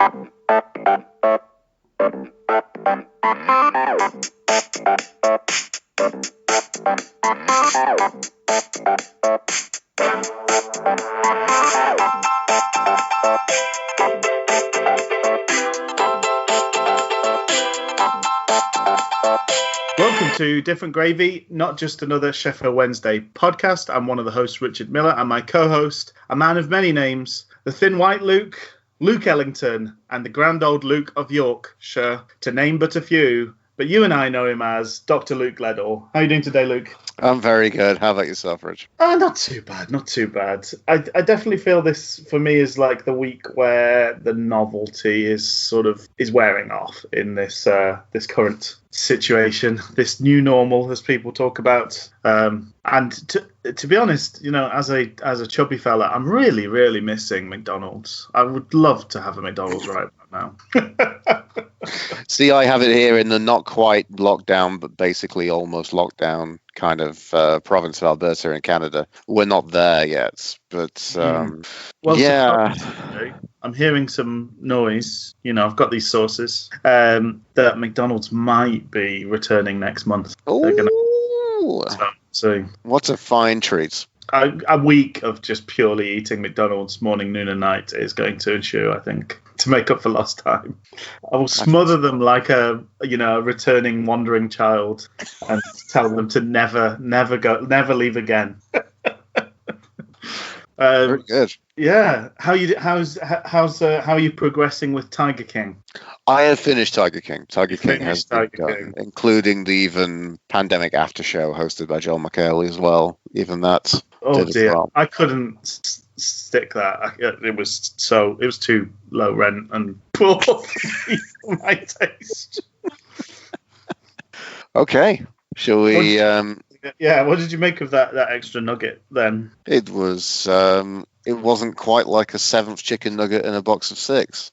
Welcome to Different Gravy, not just another Sheffield Wednesday podcast. I'm one of the hosts, Richard Miller, and my co-host, a man of many names, the thin white Luke, Luke Ellington, and the grand old Luke of Yorkshire, to name but a few. But you and I know him as Dr. Luke Gledall. How are you doing today, Luke? I'm very good. How about yourself, Rich? Not too bad, not too bad. I definitely feel this, for me, is like the week where the novelty is wearing off in this this current situation, this new normal, as people talk about. And to be honest, you know, as a chubby fella, I'm really, really missing McDonald's. I would love to have a McDonald's right now. See, I have it here in the not quite lockdown, but basically almost lockdown kind of province of Alberta in Canada. We're not there yet, but well, yeah. I'm hearing some noise. You know, I've got these sources that McDonald's might be returning next month. Ooh. So what a fine treat. A week of just purely eating McDonald's morning, noon, and night is going to ensue, I think, to make up for lost time. I will smother them like a returning wandering child and tell them to never leave again. Very good. Yeah. How are you progressing with Tiger King? I have finished Tiger King. Tiger King has begun, including the even pandemic after show hosted by Joel McHale as well. Even that. Oh dear, I couldn't stick that. It was too low rent and poor for my taste. Okay, shall we? Yeah, what did you make of that extra nugget then? It was. It wasn't quite like a seventh chicken nugget in a box of 6.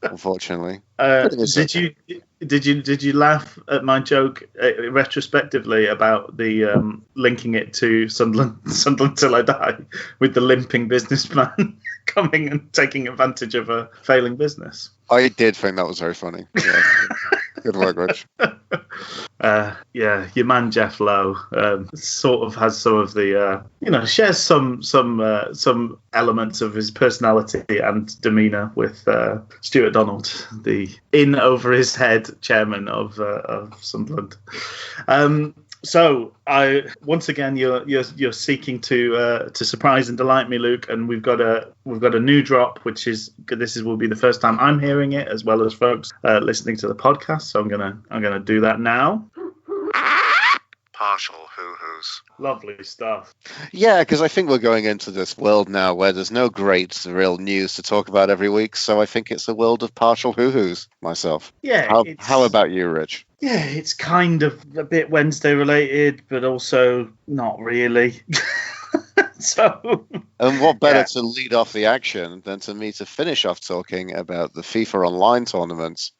Unfortunately. Did you laugh at my joke retrospectively about the linking it to Sunderland Till I Die with the limping businessman coming and taking advantage of a failing business? I did think that was very funny. Yeah. Good work, Rich. Yeah, your man Jeff Lowe sort of has some of the shares some elements of his personality and demeanour with Stuart Donald, the in over his head chairman of Sunderland. So once again you're seeking to surprise and delight me, Luke, and we've got a new drop, which will be the first time I'm hearing it, as well as folks listening to the podcast. So I'm gonna do that now. Partial hoo-hoos. Lovely stuff. Yeah, because I think we're going into this world now where there's no great real news to talk about every week, so I think it's a world of partial hoo-hoos myself. Yeah. How about you, Rich? Yeah, it's kind of a bit Wednesday related, but also not really. So, and what better to lead off the action than to me to finish off talking about the FIFA Online tournament,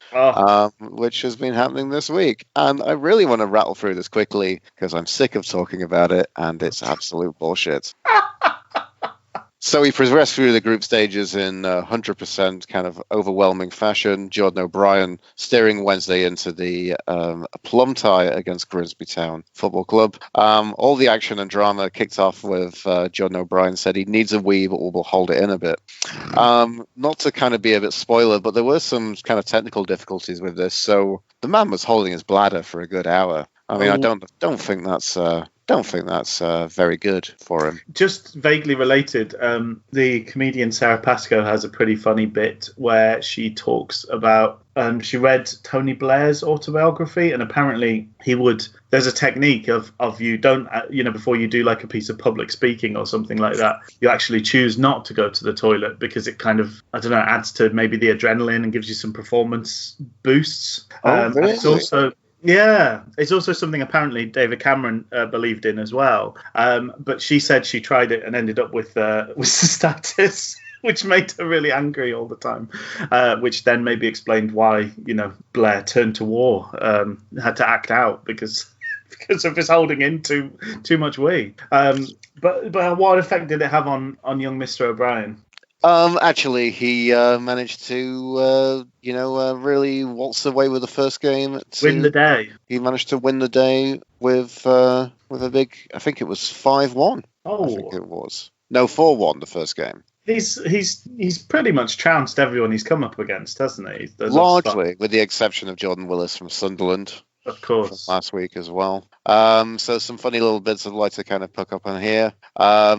which has been happening this week. And I really want to rattle through this quickly because I'm sick of talking about it, and it's absolute bullshit. So we progressed through the group stages in 100% kind of overwhelming fashion. Jordan O'Brien steering Wednesday into the plum tie against Grimsby Town Football Club. All the action and drama kicked off with Jordan O'Brien said he needs a wee, but we'll hold it in a bit. Not to kind of be a bit spoiler, but there were some kind of technical difficulties with this. So the man was holding his bladder for a good hour. I mean, I don't think that's very good for him. Just vaguely related, the comedian Sarah Pascoe has a pretty funny bit where she talks about she read Tony Blair's autobiography, and apparently there's a technique of you don't before you do like a piece of public speaking or something like that, you actually choose not to go to the toilet because it kind of, I don't know, adds to maybe the adrenaline and gives you some performance boosts. Really? It's also something apparently David Cameron believed in as well. But she said she tried it and ended up with cystitis, which made her really angry all the time. Which then maybe explained why Blair turned to war, had to act out because of his holding in too much weight. But what effect did it have on young Mr. O'Brien? Actually, he managed to, really waltz away with the first game. Win the day. He managed to win the day with a big. I think it was 5-1. Oh, I think it was. No, 4-1 the first game. He's pretty much trounced everyone he's come up against, hasn't he? Largely, with the exception of Jordan Willis from Sunderland. Of course. Last week as well. So some funny little bits I'd like to kind of pick up on here.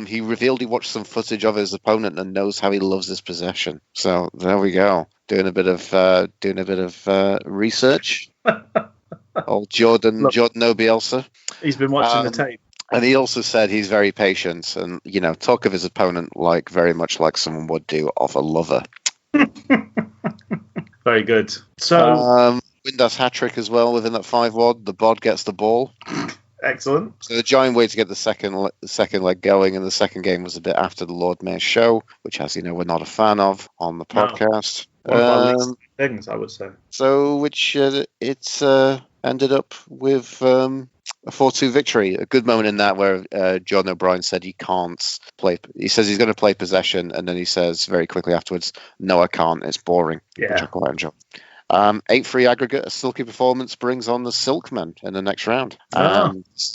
He revealed he watched some footage of his opponent and knows how he loves his possession. So there we go. Doing a bit of research. Old Jordan Bielsa. He's been watching the tape. And he also said he's very patient and, talk of his opponent very much like someone would do of a lover. Very good. So Windass hat-trick as well within that 5-1. The bod gets the ball. Excellent. So the giant way to get the second leg going, and the second game was a bit after the Lord Mayor's show, which, as you know, we're not a fan of on the podcast. One of our least things, I would say. So, it's ended up with a 4-2 victory. A good moment in that where John O'Brien said he can't play. He says he's going to play possession, and then he says very quickly afterwards, "No, I can't. It's boring." Yeah. Which I quite enjoy. 8-3 aggregate, a silky performance brings on the Silkmen in the next round.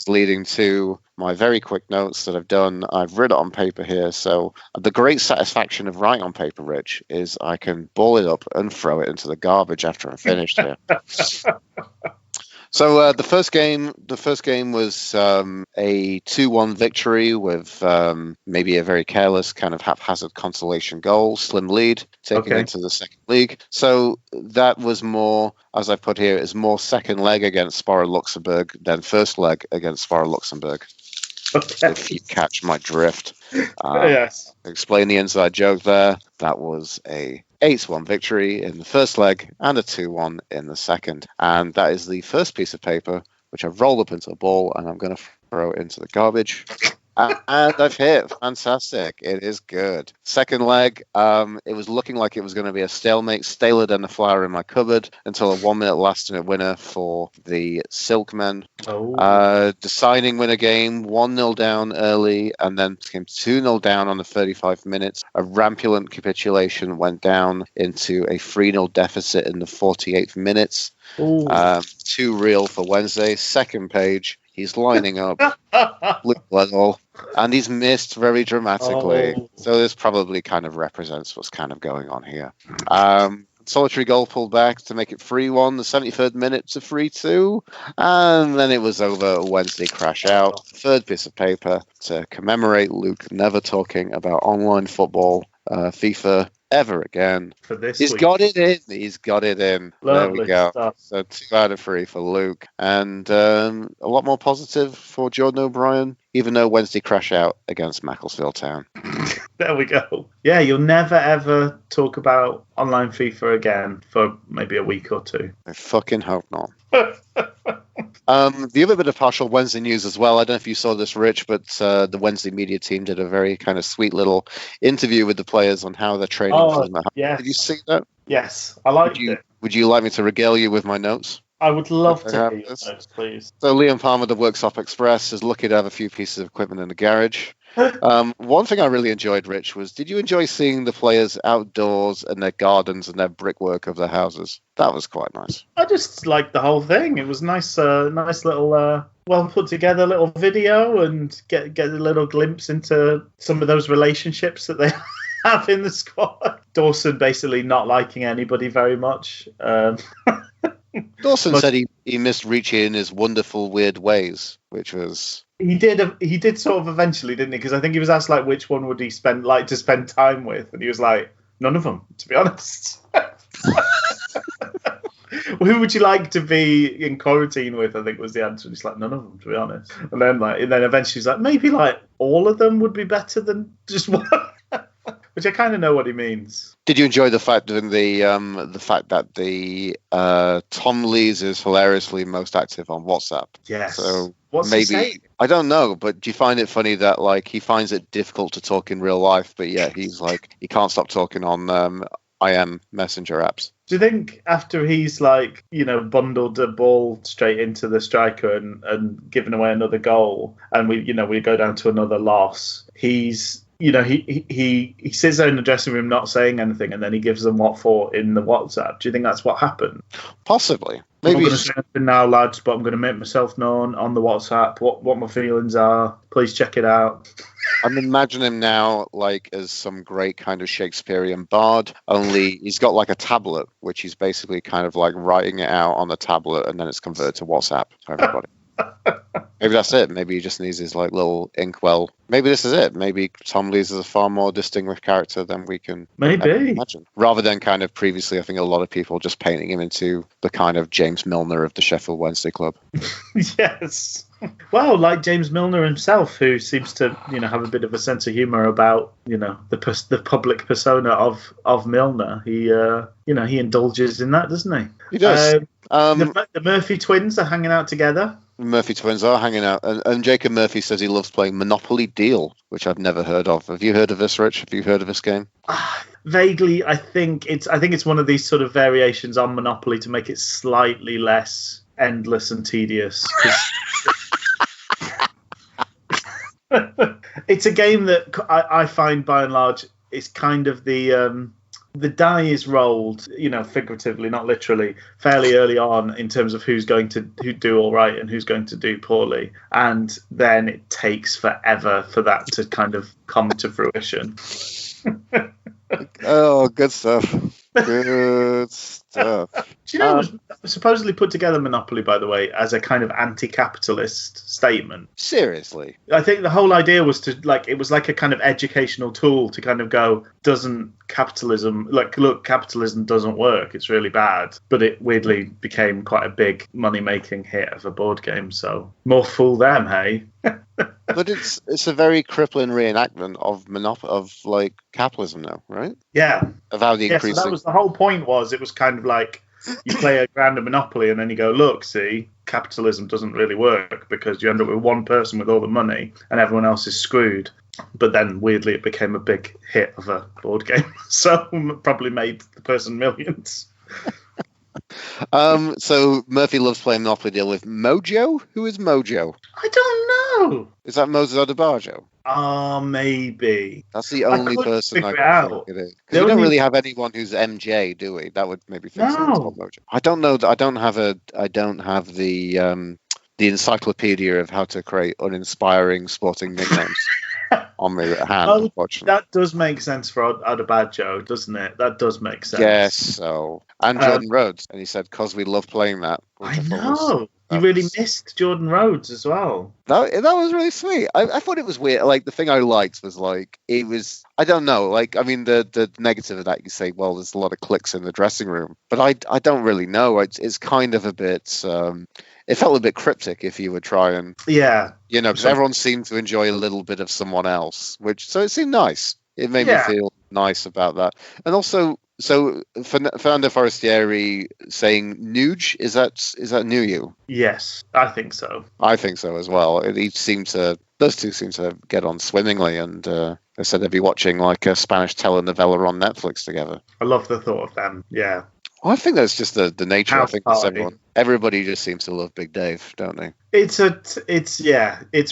Leading to my very quick notes that I've done. I've written it on paper here. So the great satisfaction of writing on paper, Rich, is I can ball it up and throw it into the garbage after I'm finished here. So the first game was a 2-1 victory with maybe a very careless kind of haphazard consolation goal, slim lead, taken into the second league. So that was more, as I put here, is more second leg against Spora Luxembourg than first leg against Spora Luxembourg. Okay. If you catch my drift. Yes. Explain the inside joke there. That was a 8-1 victory in the first leg and a 2-1 in the second. And that is the first piece of paper, which I've rolled up into a ball and I'm going to throw into the garbage. And I've hit. Fantastic. It is good. Second leg, it was looking like it was going to be a stalemate, staler than the flower in my cupboard, until a 1-minute last-minute winner for the Silkmen. Deciding winner game, 1-0 down early, and then came 2-0 down on the 35 minutes. A rampant capitulation went down into a 3-0 deficit in the 48th minutes. 2-0 for Wednesday. Second page. He's lining up, blue blood all, and he's missed very dramatically. So this probably kind of represents what's kind of going on here. Solitary goal pulled back to make it 3-1, the 73rd minute to 3-2, and then it was over. Wednesday crash out. Third piece of paper to commemorate Luke never talking about online football, FIFA, ever again. For this He's week. Got it in. He's got it in. Lovely there we go. Stuff. So 2 out of 3 for Luke. And a lot more positive for Jordan O'Brien, even though Wednesday crash out against Macclesfield Town. There we go. Yeah, you'll never, ever talk about online FIFA again for maybe a week or 2. I fucking hope not. The other bit of partial Wednesday news as well, I don't know if you saw this, Rich, but the Wednesday media team did a very kind of sweet little interview with the players on how they're training for them. Yes. Did you see that? Yes, I liked it. Would you like me to regale you with my notes? I would love to hear your notes, please. So Liam Palmer, the Workshop Express, is lucky to have a few pieces of equipment in the garage. One thing I really enjoyed, Rich, was did you enjoy seeing the players outdoors in their gardens and their brickwork of their houses? That was quite nice. I just liked the whole thing. It was nice little, well put together little video, and get a little glimpse into some of those relationships that they have in the squad. Dawson basically not liking anybody very much. Dawson said he missed Richie in his wonderful, weird ways, which was... He did sort of eventually, didn't he? Because I think he was asked, like, which one would he like to spend time with? And he was like, none of them, to be honest. Who would you like to be in quarantine with? I think was the answer. He's like, none of them, to be honest. And then eventually he's like, maybe like all of them would be better than just one. Which I kind of know what he means. Did you enjoy the fact that Tom Lees is hilariously most active on WhatsApp? Yes. So what's maybe I don't know, but do you find it funny that like he finds it difficult to talk in real life, but yet he's like he can't stop talking on IM Messenger apps? Do you think after he's like bundled a ball straight into the striker and given away another goal, and we go down to another loss, he's he sits there in the dressing room not saying anything, and then he gives them what for in the WhatsApp. Do you think that's what happened? Possibly. Maybe I'm going to say anything now, lads, but I'm going to make myself known on the WhatsApp what my feelings are. Please check it out. I'm imagining him now like as some great kind of Shakespearean bard, only he's got like a tablet, which he's basically kind of like writing it out on the tablet, and then it's converted to WhatsApp for everybody. Maybe that's it. Maybe he just needs his like little inkwell. Maybe this is it. Maybe Tom Lees is a far more distinguished character than we can imagine. Rather than kind of previously, I think a lot of people just painting him into the kind of James Milner of the Sheffield Wednesday club. Yes. Well, like James Milner himself, who seems to, have a bit of a sense of humour about, the public persona of Milner. He, he indulges in that, doesn't he? He does. The Murphy twins are hanging out together. Murphy twins are hanging out, and Jacob Murphy says he loves playing Monopoly Deal, which I've never heard of. Have you heard of this, Rich? Have you heard of this game? Vaguely, I think it's one of these sort of variations on Monopoly to make it slightly less endless and tedious. It's a game that I find by and large is kind of the die is rolled, figuratively, not literally, fairly early on in terms of who's going to do all right and who's going to do poorly. And then it takes forever for that to kind of come to fruition. Oh, good stuff. Good stuff. Do you know, it was supposedly put together, Monopoly, by the way, as a kind of anti-capitalist statement. Seriously? I think the whole idea was it was like a kind of educational tool to kind of go, capitalism doesn't work, it's really bad. But it weirdly became quite a big money-making hit of a board game, so more fool them, hey? But it's a very crippling reenactment of capitalism now, right? Yeah. Of how the increasing... So that was the whole point. It was kind of like you play a round of Monopoly and then you go, look, see, capitalism doesn't really work because you end up with one person with all the money and everyone else is screwed. But then weirdly it became a big hit of a board game, so probably made the person millions. So Murphy loves playing Monopoly Deal with Mojo. Who is Mojo? I don't know. Is that Moses Odebajo? Maybe. That's the only person I can think it is. We don't really have anyone who's MJ, do we? That would maybe fix it. Mojo. I don't know. I don't have the encyclopedia of how to create uninspiring sporting nicknames on me at hand, unfortunately. That does make sense for Odebajo, doesn't it? That does make sense. Yes, so. And Jordan Rhodes. And he said, because we love playing that. I know. You really missed Jordan Rhodes as well. That was really sweet. I thought it was weird. Like, the thing I liked was, it was... I don't know. The negative of that, you say, well, there's a lot of cliques in the dressing room. But I don't really know. It's kind of a bit... it felt a bit cryptic if you would try and... Yeah. Because everyone seemed to enjoy a little bit of someone else. So it seemed nice. It made me feel nice about that. And also... So Fernando Forestieri saying Nuge, is that Nuyu? Yes, I think so. I think so as well. Those two seem to get on swimmingly, and they said they'd be watching like a Spanish telenovela on Netflix together. I love the thought of them. Yeah. Well, I think that's just the nature. I think everybody just seems to love Big Dave, don't they? It's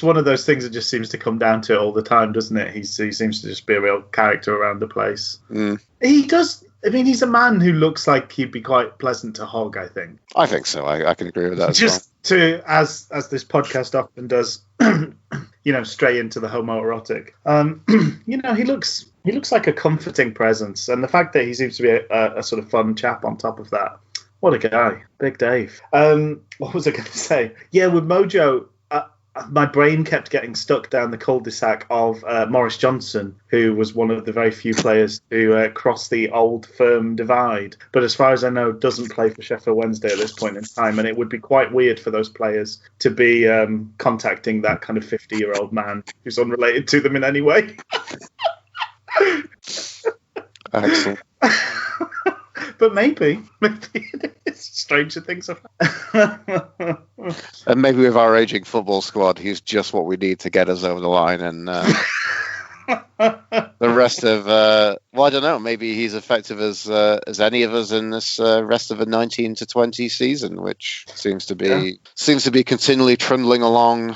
one of those things that just seems to come down to it all the time, doesn't it? He seems to just be a real character around the place. Mm. He does. I mean, he's a man who looks like he'd be quite pleasant to hog, I think. I think so. I can agree with that as this podcast often does, straight into the homoerotic. He looks like a comforting presence. And the fact that he seems to be a sort of fun chap on top of that. What a guy. Big Dave. What was I going to say? Yeah, with Mojo... my brain kept getting stuck down the cul-de-sac of Maurice Johnson, who was one of the very few players to cross the old firm divide. But as far as I know, doesn't play for Sheffield Wednesday at this point in time. And it would be quite weird for those players to be contacting that kind of 50-year-old man who's unrelated to them in any way. Excellent. But maybe stranger things have happened. And maybe with our aging football squad, he's just what we need to get us over the line. And the rest of, I don't know, maybe he's effective as any of us in this rest of a 19 to 20 season, which seems to be continually trundling along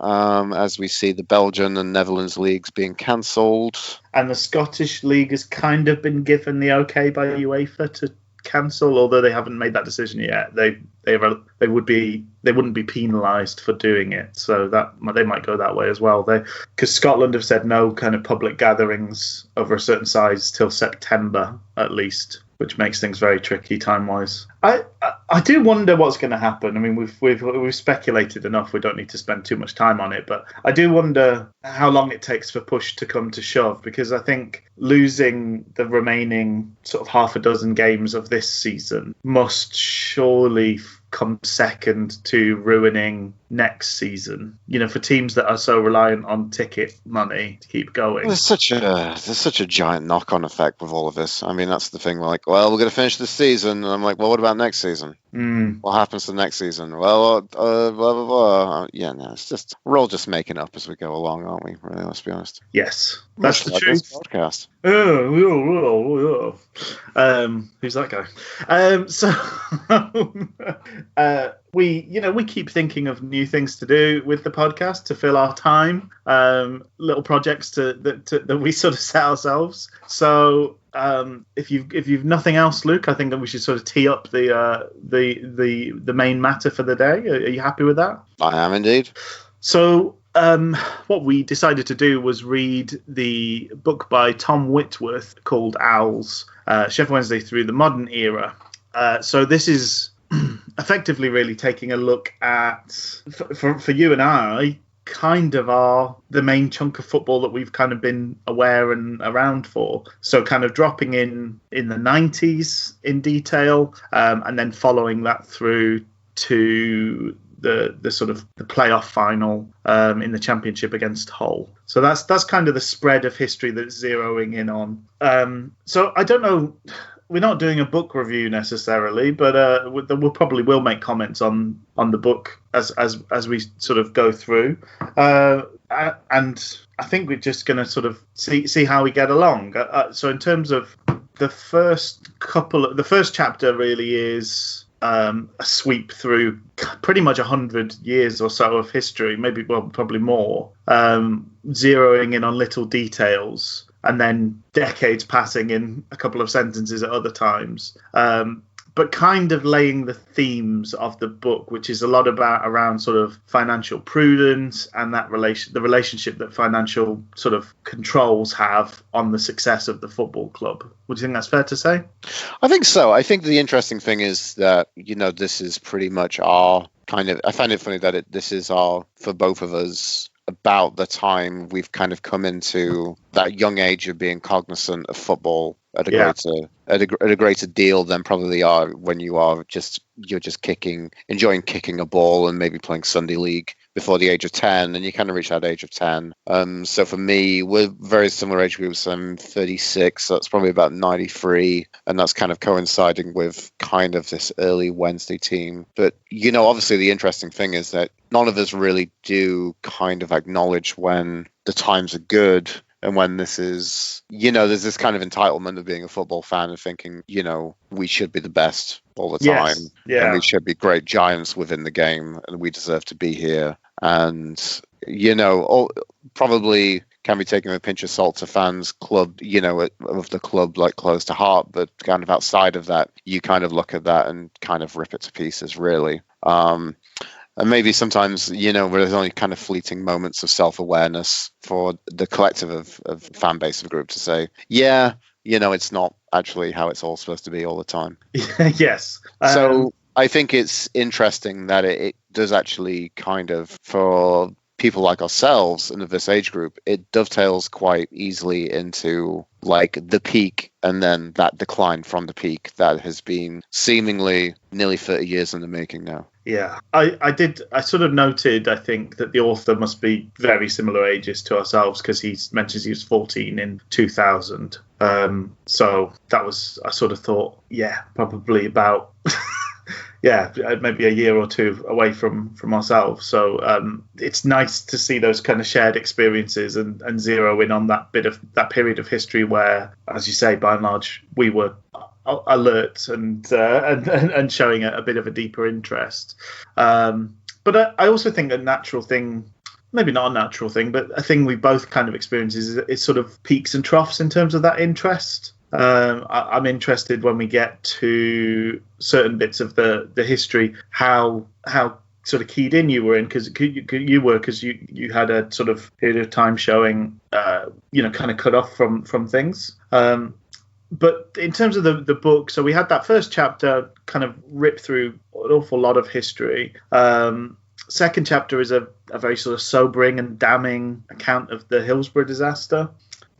as we see the Belgian and Netherlands leagues being cancelled. And the Scottish League has kind of been given the okay by UEFA to cancel, although they haven't made that decision yet. They wouldn't be penalised for doing it, so that they might go that way as well. Because Scotland have said no kind of public gatherings over a certain size till September at least, which makes things very tricky time-wise. I do wonder what's going to happen. I mean, we've speculated enough. We don't need to spend too much time on it, but I do wonder how long it takes for push to come to shove, because I think losing the remaining sort of half a dozen games of this season must surely come second to ruining next season, for teams that are so reliant on ticket money to keep going. There's such a giant knock-on effect with all of this. I mean, that's the thing. Like, well, we're going to finish this season, and I'm like, well, what about next season? What happens to next season? Well, blah blah blah. Yeah, no, it's just we're all just making up as we go along, aren't we? Really, let's be honest. Yes, that's the truth. This podcast. Who's that guy? We keep thinking of new things to do with the podcast to fill our time, little projects that we sort of set ourselves. So if you've nothing else, Luke, I think that we should sort of tee up the main matter for the day. Are you happy with that? I am indeed. So what we decided to do was read the book by Tom Whitworth called Owls, Sheffield Wednesday Through the Modern Era. So this is effectively really taking a look at, for you and I, kind of are the main chunk of football that we've kind of been aware and around for. So kind of dropping in the 90s in detail, and then following that through to the sort of the playoff final in the Championship against Hull. So that's kind of the spread of history that's zeroing in on. So I don't know. We're not doing a book review necessarily, but we'll probably will make comments on the book as we sort of go through. And I think we're just going to sort of see how we get along. So in terms of the first chapter really is a sweep through pretty much 100 years or so of history, probably more, zeroing in on little details, and then decades passing in a couple of sentences at other times. But kind of laying the themes of the book, which is a lot around sort of financial prudence and the relationship that financial sort of controls have on the success of the football club. Would you think that's fair to say? I think so. I think the interesting thing is that, this is pretty much our kind of, I find it funny that this is for both of us, about the time we've kind of come into that young age of being cognizant of football at a greater deal than probably are when you're just enjoying kicking a ball and maybe playing Sunday league before the age of 10, and you kind of reach that age of 10. So for me, we're very similar age groups. I'm 36, so that's probably about 93, and that's kind of coinciding with kind of this early Wednesday team. But, obviously the interesting thing is that none of us really do kind of acknowledge when the times are good and when this is, there's this kind of entitlement of being a football fan and thinking, we should be the best all the time. Yes, yeah. And we should be great giants within the game, and we deserve to be here. And, probably can be taken with a pinch of salt to fans club, of the club like close to heart, but kind of outside of that, you kind of look at that and kind of rip it to pieces, really. And maybe sometimes, where there's only kind of fleeting moments of self-awareness for the collective of fan base of a group to say, it's not actually how it's all supposed to be all the time. Yes. So I think it's interesting that it does actually kind of, for people like ourselves and of this age group, it dovetails quite easily into like the peak and then that decline from the peak that has been seemingly nearly 30 years in the making now. Yeah, I sort of noted, I think, that the author must be very similar ages to ourselves, because he mentions he was 14 in 2000. So that was, I sort of thought, probably about, maybe a year or two away from ourselves. So it's nice to see those kind of shared experiences and zero in on that period of history where, as you say, by and large, we were alert and showing a bit of a deeper interest. But I also think a natural thing maybe not a natural thing, but a thing we both kind of experience is sort of peaks and troughs in terms of that interest. I'm interested when we get to certain bits of the history, how sort of keyed in you were in, because you had a sort of period of time showing, kind of cut off from things. But in terms of the book, so we had that first chapter kind of rip through an awful lot of history. Second chapter is a very sort of sobering and damning account of the Hillsborough disaster.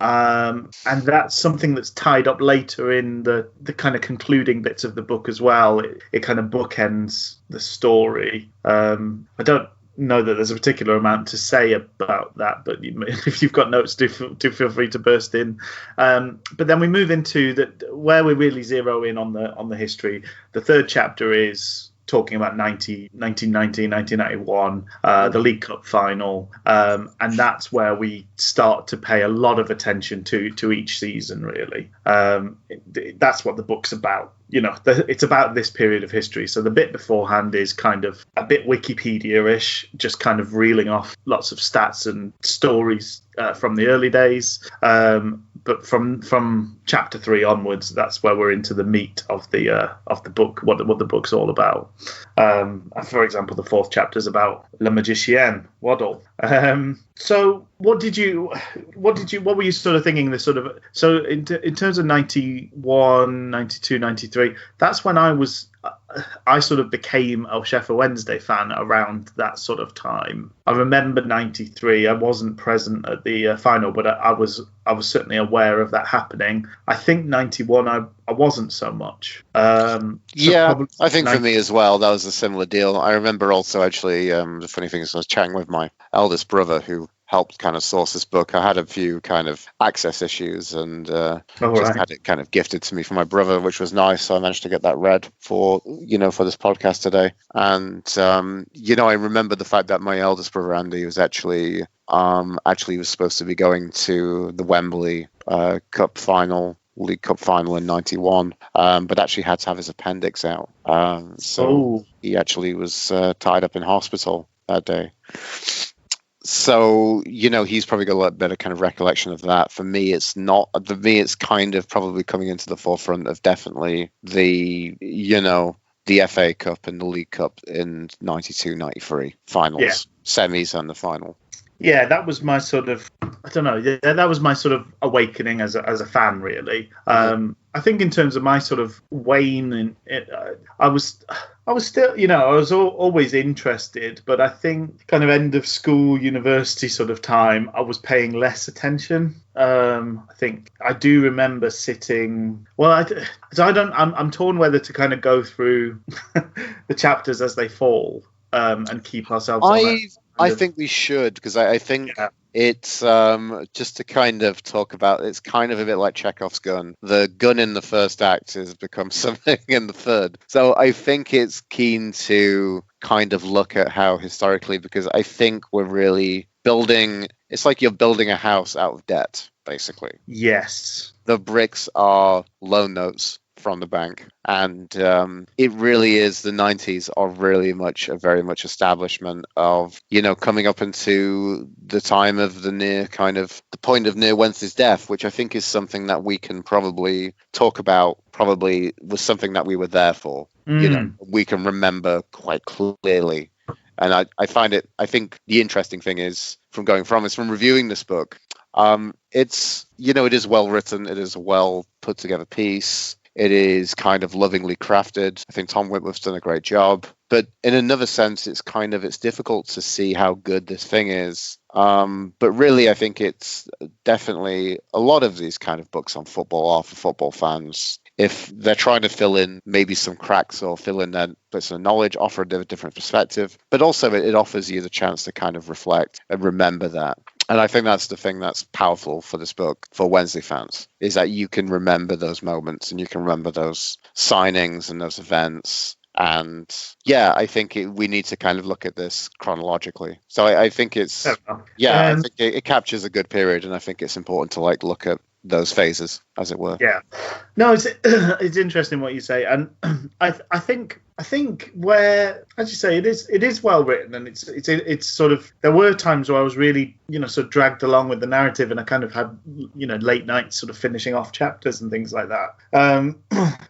And that's something that's tied up later in the kind of concluding bits of the book as well. It kind of bookends the story. I don't know that there's a particular amount to say about that, but if you've got notes, do feel free to burst in. But then we move into where we really zero in on the history. The third chapter is talking about 1990, 1991, the League Cup final, and that's where we start to pay a lot of attention to each season, really. That's what the book's about. It's about this period of history. So the bit beforehand is kind of a bit Wikipedia-ish, just kind of reeling off lots of stats and stories from the early days. But from chapter 3 onwards, that's where we're into the meat of the book, what the book's all about. For example, the fourth chapter is about Le Magicien, Waddle. So what were you sort of thinking? So in terms of 91, 92, 93, that's when I sort of became a Sheffield Wednesday fan around that sort of time. I remember 93. I wasn't present at the final, but I was certainly aware of that happening. I think 91, I wasn't so much. I think for me as well, that was a similar deal. I remember also actually, the funny thing is I was chatting with my eldest brother who helped kind of source this book. I had a few kind of access issues and had it kind of gifted to me from my brother, which was nice. So I managed to get that read for this podcast today. And, I remember the fact that my eldest brother, Andy, was actually was supposed to be going to the Wembley League Cup final in 91, but actually had to have his appendix out. He actually was tied up in hospital that day. So, he's probably got a lot better kind of recollection of that. For me, it's not. For me, it's kind of probably coming into the forefront of definitely the FA Cup and the League Cup in 92, 93 finals, semis and the final. Yeah, that was my sort of, I don't know, that was my sort of awakening as a fan, really. I think in terms of my sort of wane, I was still, I was always interested, but I think kind of end of school, university sort of time, I was paying less attention. I think I do remember sitting, I'm torn whether to kind of go through the chapters as they fall and keep ourselves on I think we should, because I think it's just to kind of talk about, it's kind of a bit like Chekhov's gun. The gun in the first act has become something in the third. So I think it's keen to kind of look at how historically, because I think we're really building, it's like you're building a house out of debt, basically. Yes. The bricks are loan notes from the bank, and it really is, the 90s are really very much establishment of coming up into the time of the point of near Wednesday's death, which I think is something that we can probably talk about, probably was something that we were there for. We can remember quite clearly. And I think the interesting thing is from reviewing this book, it's it is well written, it is a well put together piece. It is kind of lovingly crafted. I think Tom Whitworth's done a great job. But in another sense, it's difficult to see how good this thing is. But really, I think it's definitely, a lot of these kind of books on football are for football fans. If they're trying to fill in maybe some cracks or fill in their bits of knowledge, offer a different perspective. But also it offers you the chance to kind of reflect and remember that. And I think that's the thing that's powerful for this book for Wednesday fans, is that you can remember those moments and you can remember those signings and those events. And I think we need to kind of look at this chronologically. So I think I think it captures a good period, and I think it's important to look at those phases, as it were. Yeah, no, it's interesting what you say, and I think I think where, as you say, it is well written, and it's sort of, there were times where I was really, sort of dragged along with the narrative, and I kind of had, late nights sort of finishing off chapters and things like that.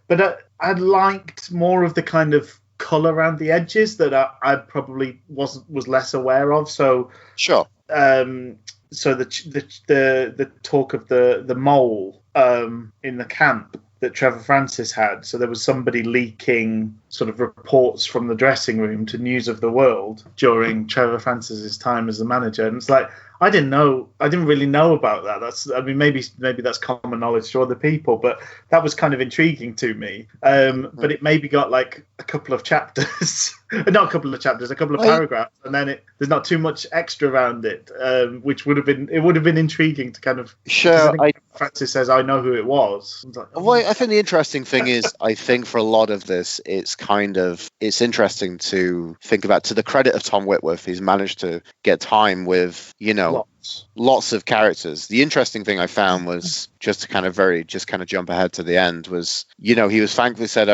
But I liked more of the kind of colour around the edges that I probably was less aware of. So sure. So the talk of the mole in the camp that Trevor Francis had. So there was somebody leaking sort of reports from the dressing room to News of the World during Trevor Francis's time as the manager, and it's like, I didn't really know about that. Maybe that's common knowledge to other people, but that was kind of intriguing to me. But it maybe got like a couple of chapters, not a couple of chapters, a couple of paragraphs, and then there's not too much extra around it, which would have been intriguing to kind of. Sure. Francis says, "I know who it was." Well, I think the interesting thing is, I think for a lot of this, it's interesting to think about. To the credit of Tom Whitworth, he's managed to get time with, lots of characters. The interesting thing I found was, just to kind of jump ahead to the end, was, he was thankfully said,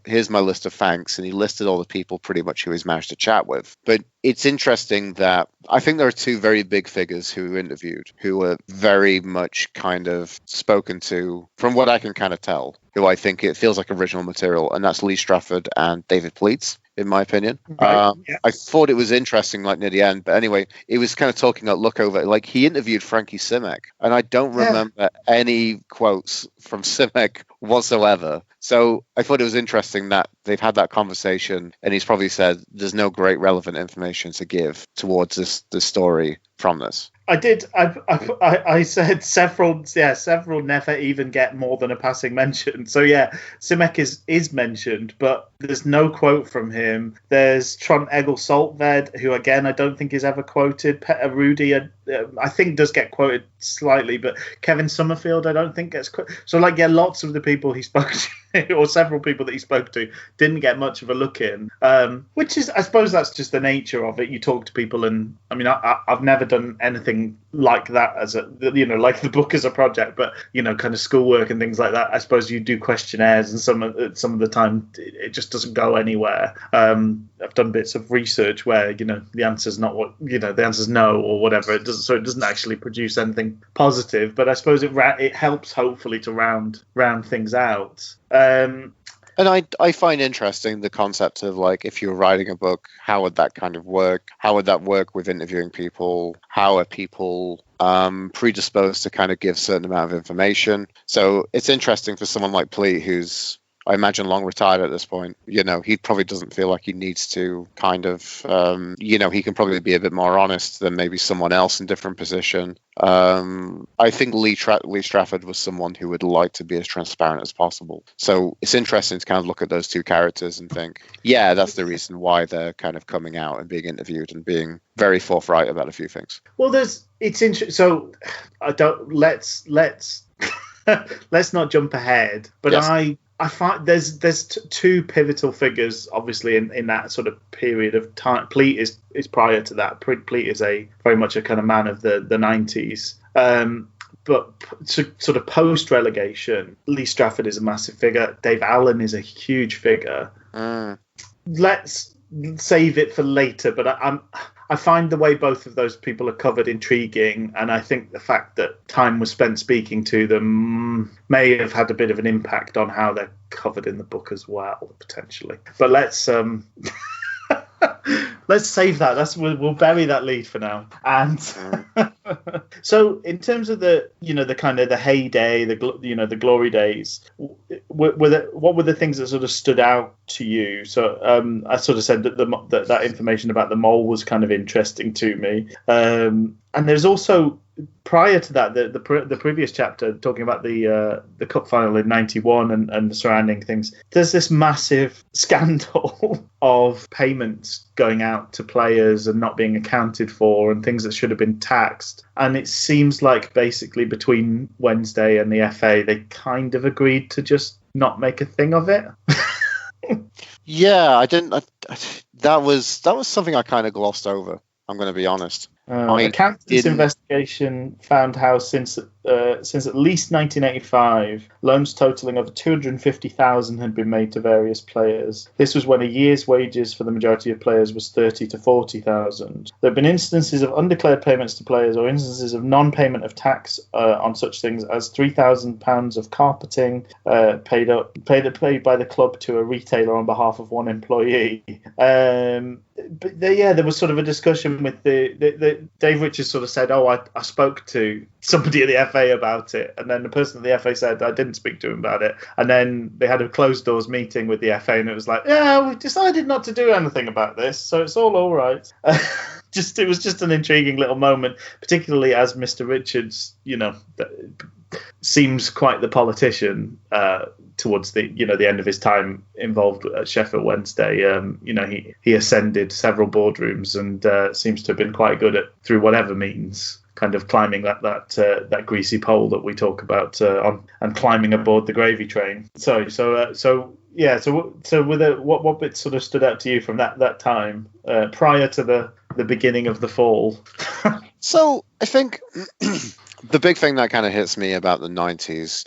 here's my list of thanks, and he listed all the people pretty much who he's managed to chat with. But it's interesting that I think there are two very big figures who interviewed, who were very much kind of spoken to, from what I can kind of tell, who I think it feels like original material, and that's Lee Strafford and David Pleats, in my opinion. Right, yeah. I thought it was interesting, like near the end, but anyway, it was kind of talking about look over, like he interviewed Frankie Simek, and I don't remember any quotes from Simek whatsoever. So I thought it was interesting that they've had that conversation, and he's probably said there's no great relevant information to give towards this story from this. I did. I said several never even get more than a passing mention. So yeah, Simek is mentioned, but there's no quote from him. There's Trond Egil Saltved, who again I don't think is ever quoted. Petter Rudy, I think does get quoted slightly, but Kevin Summerfield I don't think gets quoted. So lots of the people he spoke to, or several people that he spoke to, didn't get much of a look in. Which is, I suppose that's just the nature of it. You talk to people, and I mean, I've never done anything like that as like the book as a project, but kind of schoolwork and things like that. I suppose you do questionnaires, and some of the time it just doesn't go anywhere. I've done bits of research where the answer's not what the answer's no or whatever. It doesn't actually produce anything positive. But I suppose it helps hopefully to round things out. And I find interesting the concept of, like, if you're writing a book, how would that kind of work? How would that work with interviewing people? How are people predisposed to kind of give a certain amount of information? So it's interesting for someone like Pleat, who's, I imagine, long retired at this point. He probably doesn't feel like he needs to kind of, he can probably be a bit more honest than maybe someone else in different position. I think Lee Strafford was someone who would like to be as transparent as possible. So it's interesting to kind of look at those two characters and think, yeah, that's the reason why they're kind of coming out and being interviewed and being very forthright about a few things. Well, it's interesting. So let's let's not jump ahead, but yes. I find there's two pivotal figures, obviously, in that sort of period of time. Pleat is prior to that. Pleat is very much a kind of man of the 90s. But sort of post relegation, Lee Strafford is a massive figure. Dave Allen is a huge figure. Let's save it for later. But I find the way both of those people are covered intriguing, and I think the fact that time was spent speaking to them may have had a bit of an impact on how they're covered in the book as well, potentially. But let's let's save that. We'll bury that lead for now. And so, in terms of the kind of the heyday, the glory days, what were the things that sort of stood out to you? So I sort of said that that information about the mole was kind of interesting to me. And there's also, prior to that, the previous chapter talking about the cup final in '91 and the surrounding things. There's this massive scandal of payments going out to players and not being accounted for, and things that should have been taxed. And it seems like basically between Wednesday and the FA, they kind of agreed to just not make a thing of it. Yeah, I didn't. That was something I kind of glossed over, I'm going to be honest. Accountant's investigation found how since at least 1985, loans totaling over 250,000 had been made to various players. This was when a year's wages for the majority of players was 30 to 40,000. There have been instances of undeclared payments to players or instances of non-payment of tax on such things as £3,000 of carpeting paid by the club to a retailer on behalf of one employee. But there was sort of a discussion with the Dave Richards sort of said, I spoke to somebody at the FA about it, and then the person at the FA said I didn't speak to him about it, and then they had a closed doors meeting with the FA, and it was like, we decided not to do anything about this, so it's all right. It was just an intriguing little moment, particularly as Mr. Richards, seems quite the politician towards the end of his time involved at Sheffield Wednesday. He ascended several boardrooms and seems to have been quite good at, through whatever means, kind of climbing that greasy pole that we talk about and climbing aboard the gravy train. What bits sort of stood out to you from that time prior to the beginning of the fall? So I think the big thing that kind of hits me about the 90s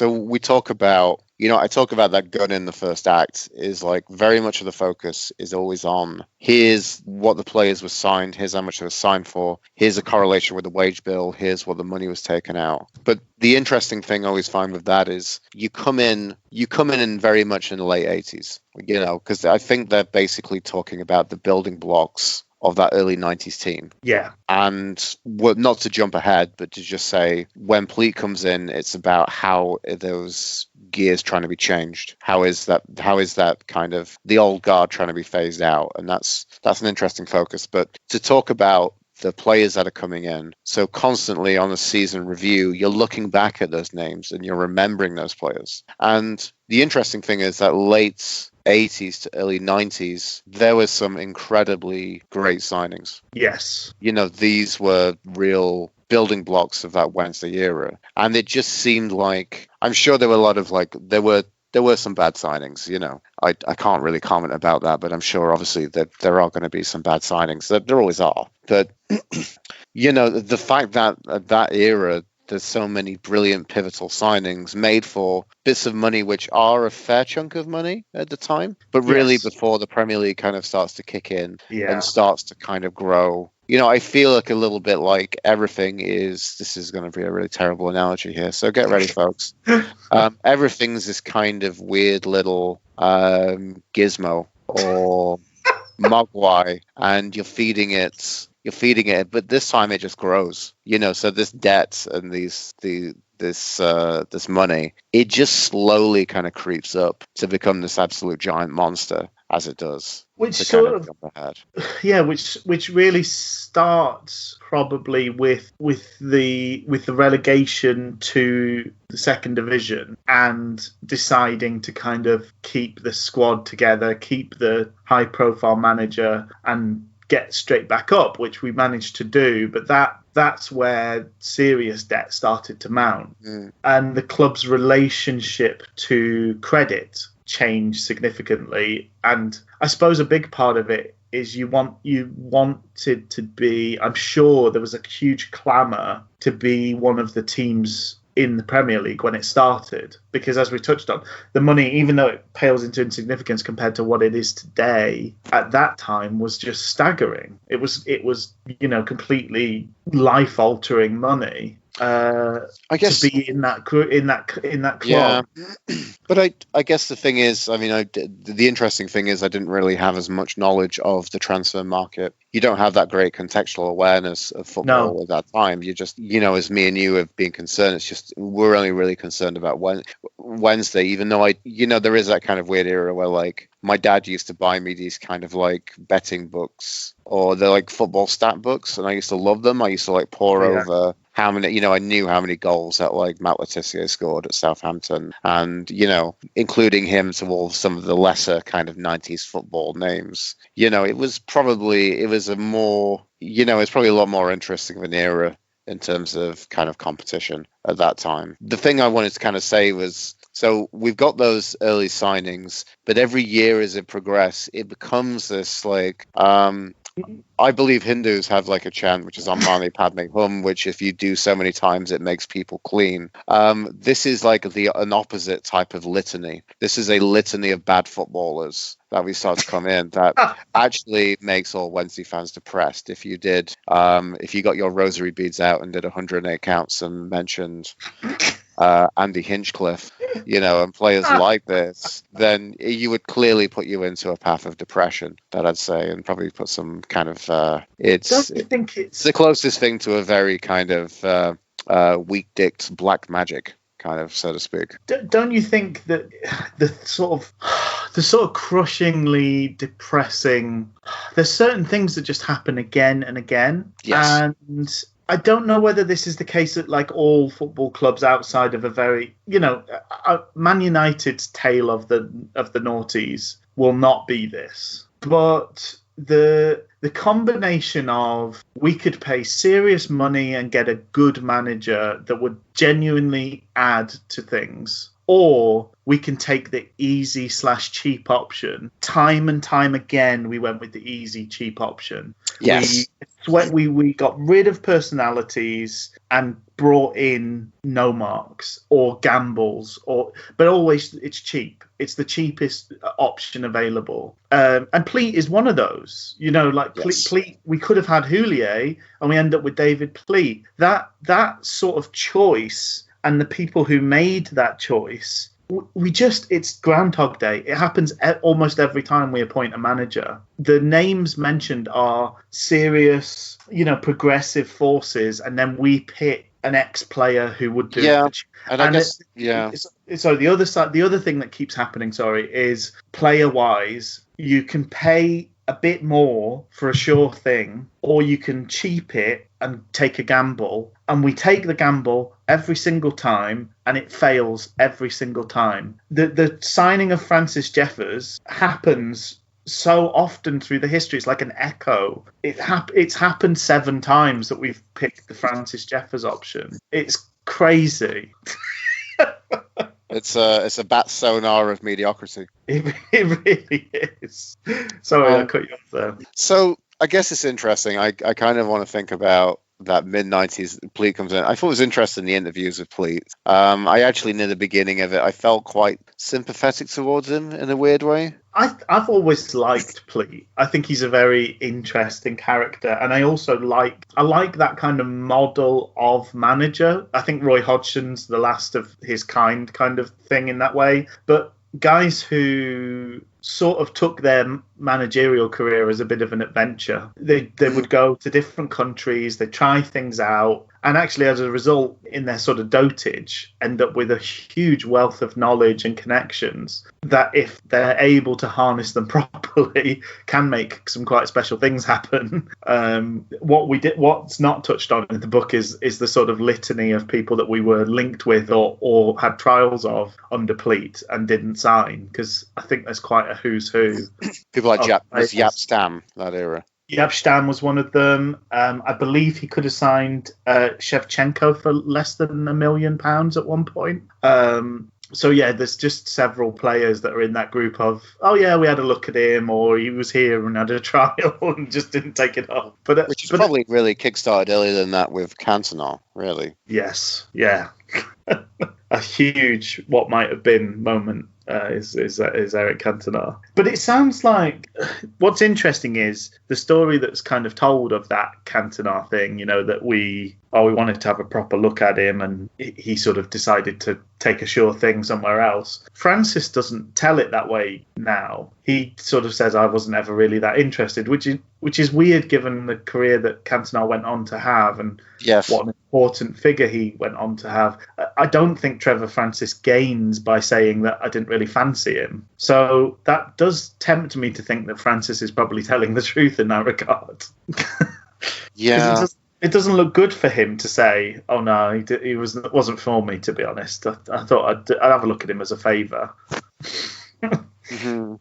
we talk about, I talk about that gun in the first act is like very much of the focus is always on here's what the players were signed, here's how much they were signed for, here's a correlation with the wage bill, here's what the money was taken out. But the interesting thing I always find with that is you come in very much in the late 80s, because I think they're basically talking about the building blocks of that early 90s team. Yeah. And not to jump ahead, but to just say when Pleat comes in, it's about how are those gears trying to be changed. How is that kind of the old guard trying to be phased out? And that's an interesting focus. But to talk about the players that are coming in, so constantly on a season review, you're looking back at those names and you're remembering those players. And the interesting thing is that late 80s to early 90s, there was some incredibly great signings. Yes. These were real building blocks of that Wednesday era. And it just seemed like, I'm sure there were a lot of there were some bad signings, I can't really comment about that, but I'm sure obviously that there are going to be some bad signings. There always are. But, the fact that at that era, there's so many brilliant pivotal signings made for bits of money, which are a fair chunk of money at the time, but really before the Premier League kind of starts to kick in and starts to kind of grow. I feel like a little bit like this is going to be a really terrible analogy here, so get ready, folks. Everything's this kind of weird little gizmo or mogwai, and you're feeding it, but this time it just grows. So this debt and this money, it just slowly kind of creeps up to become this absolute giant monster, as it does. Which really starts probably with the relegation to the second division and deciding to kind of keep the squad together, keep the high profile manager and get straight back up, which we managed to do. But that's where serious debt started to mount. And the club's relationship to credit changed significantly. And I suppose a big part of it is you wanted to be, I'm sure there was a huge clamour to be one of the teams in the Premier League when it started, because as we touched on, the money, even though it pales into insignificance compared to what it is today, at that time was just staggering. It was completely life-altering money. I guess to be in that club. Yeah. But I guess the thing is, the interesting thing is I didn't really have as much knowledge of the transfer market. You don't have that great contextual awareness of football at that time. You just, as me and you have been concerned, it's just we're only really concerned about Wednesday, even though there is that kind of weird era where like my dad used to buy me these kind of like betting books or they're like football stat books, and I used to love them. I used to like pore over how many, I knew how many goals that like Matt Letizia scored at Southampton, and including him to all some of the lesser kind of 90s football names. It was probably a lot more interesting of an era in terms of kind of competition at that time. The thing I wanted to kind of say was, so we've got those early signings, but every year as it progresses, it becomes this like I believe Hindus have like a chant which is Om Mani Padme Hum, which if you do so many times it makes people clean. This is like an opposite type of litany. This is a litany of bad footballers that we start to come in that actually makes all Wednesday fans depressed. If you got your rosary beads out and did 108 counts and mentioned Andy Hinchcliffe, and players like this, then you would clearly put you into a path of depression, that I'd say, and probably put some kind of it's the closest thing to a very kind of weak-dicked black magic, kind of, so to speak. Don't you think that the sort of crushingly depressing, there's certain things that just happen again and again, yes. And I don't know whether this is the case at like all football clubs outside of a very, Man United's tale of the noughties will not be this, but the combination of we could pay serious money and get a good manager that would genuinely add to things, or we can take the easy / cheap option. Time and time again, we went with the easy, cheap option. Yes. We got rid of personalities and brought in no marks or gambles, but always it's cheap. It's the cheapest option available. And Pleat is one of those. Yes. Pleat, we could have had Houllier and we end up with David Pleat. That sort of choice and the people who made that choice, it's Groundhog Day. It happens almost every time we appoint a manager. The names mentioned are serious, progressive forces, and then we pick an ex-player who would do it. So the other thing that keeps happening, is player-wise, you can pay a bit more for a sure thing, or you can cheap it and take a gamble. And we take the gamble every single time, and it fails every single time. The signing of Francis Jeffers happens so often through the history. It's like an echo. It's happened 7 times that we've picked the Francis Jeffers option. It's crazy. It's a bat sonar of mediocrity. It really is. Sorry, I cut you off there. So I guess it's interesting. I kind of want to think about that mid-90s Pleat comes in. I thought it was interesting, the interviews with Pleat. I actually, near the beginning of it, I felt quite sympathetic towards him in a weird way. I've always liked Pleat. I think he's a very interesting character, and I also like that kind of model of manager. I think Roy Hodgson's the last of his kind of thing in that way. But guys who sort of took their managerial career as a bit of an adventure. They would go to different countries, they try things out, and actually as a result, in their sort of dotage, end up with a huge wealth of knowledge and connections that, if they're able to harness them properly, can make some quite special things happen. What's not touched on in the book is the sort of litany of people that we were linked with or had trials of under Pleat and didn't sign, because I think there's quite a who's who. People like Jaap Stam, that era. Jaap Stam was one of them. I believe he could have signed Shevchenko for less than £1 million at one point. So yeah, there's just several players that are in that group of, we had a look at him, or he was here and had a trial and just didn't take it up. Which is probably really kickstarted earlier than that with Cantona, really. Yes, yeah. A huge what might have been moment is Eric Cantona. But it sounds like what's interesting is the story that's kind of told of that Cantona thing, that we wanted to have a proper look at him and he sort of decided to take a sure thing somewhere else. Francis doesn't tell it that way now. He sort of says, I wasn't ever really that interested, which is weird given the career that Cantona went on to have and what an important figure he went on to have. I don't think Trevor Francis gains by saying that I didn't really fancy him. So that does tempt me to think that Francis is probably telling the truth in that regard. Yeah. It doesn't look good for him to say, "Oh no, he wasn't for me." To be honest, I thought I'd have a look at him as a favour. Mm-hmm.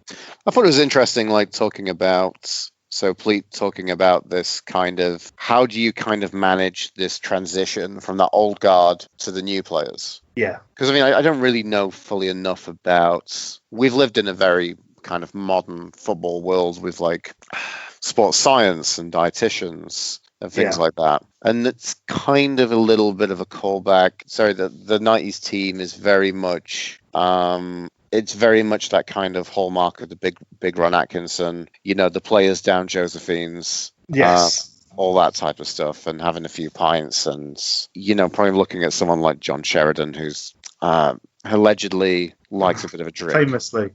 I thought it was interesting, talking about Pleat talking about this kind of how do you kind of manage this transition from that old guard to the new players? Yeah, because I don't really know fully enough about. We've lived in a very kind of modern football world with sports science and dietitians and things like that. And it's kind of a little bit of a callback. Sorry, the 90s team is very much it's very much that kind of hallmark of the big Ron Atkinson, the players down Josephine's, all that type of stuff, and having a few pints, and probably looking at someone like John Sheridan, who's allegedly likes a bit of a drink. Famously.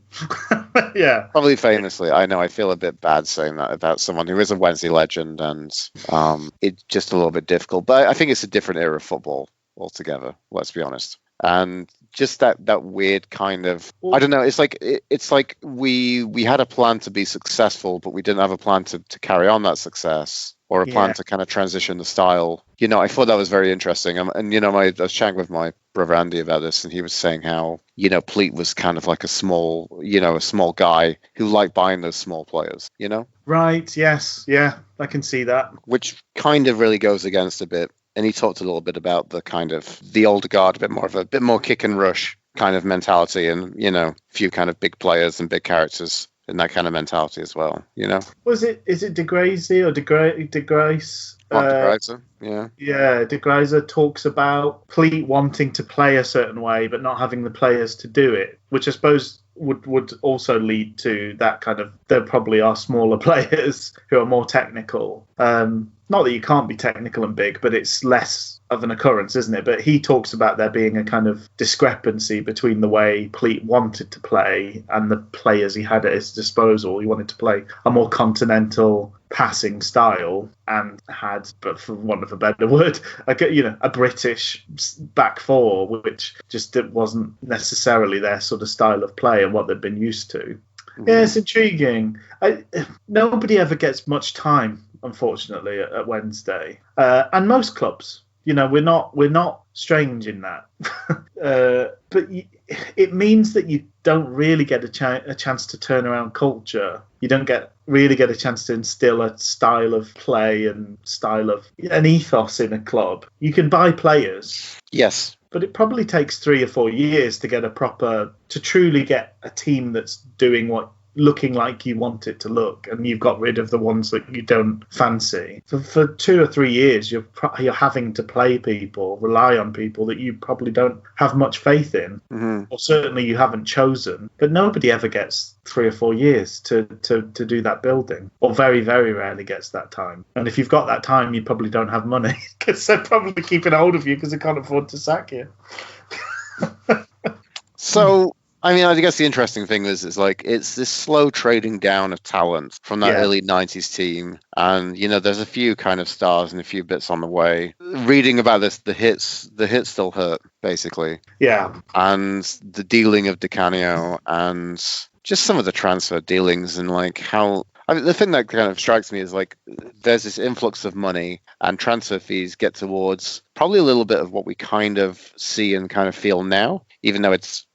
Yeah. Probably famously. I know, I feel a bit bad saying that about someone who is a Wednesday legend, and it's just a little bit difficult. But I think it's a different era of football altogether, let's be honest. And just that weird kind of, I don't know, it's like we had a plan to be successful, but we didn't have a plan to carry on that success, or a plan to kind of transition the style. I thought that was very interesting. And I was chatting with my brother Andy about this, and he was saying how, Pleat was kind of like a small guy who liked buying those small players, Right, yes, yeah, I can see that. Which kind of really goes against a bit. And he talked a little bit about the kind of the older guard, a bit more kick and rush kind of mentality, and a few kind of big players and big characters in that kind of mentality as well. Is it De Gracie or De Grace? Yeah, De Grace talks about Pleat wanting to play a certain way, but not having the players to do it, which I suppose would also lead to that kind of, there probably are smaller players who are more technical. Not that you can't be technical and big, but it's less of an occurrence, isn't it? But he talks about there being a kind of discrepancy between the way Pleat wanted to play and the players he had at his disposal. He wanted to play a more continental passing style and had, but for want of a better word, a British back four, which just wasn't necessarily their sort of style of play and what they'd been used to. Yeah, it's intriguing. Nobody ever gets much time, unfortunately, at Wednesday, and most clubs. We're not strange in that, but it means that you don't really get a chance to turn around culture. You don't really get a chance to instill a style of play and an ethos in a club. You can buy players, yes, but it probably takes 3 or 4 years to truly get a team that's looking like you want it to look, and you've got rid of the ones that you don't fancy. For 2 or 3 years, you're having to rely on people that you probably don't have much faith in, or certainly you haven't chosen. But nobody ever gets 3 or 4 years to do that building, or very, very rarely gets that time. And if you've got that time, you probably don't have money, because they're probably keeping hold of you because they can't afford to sack you. So, I mean, I guess the interesting thing is it's this slow trading down of talent from that early 90s team. And, there's a few kind of stars and a few bits on the way. Reading about this, the hits still hurt, basically. Yeah. And the dealing of Di Canio and just some of the transfer dealings and how... I mean, the thing that kind of strikes me is there's this influx of money, and transfer fees get towards probably a little bit of what we kind of see and kind of feel now, even though it's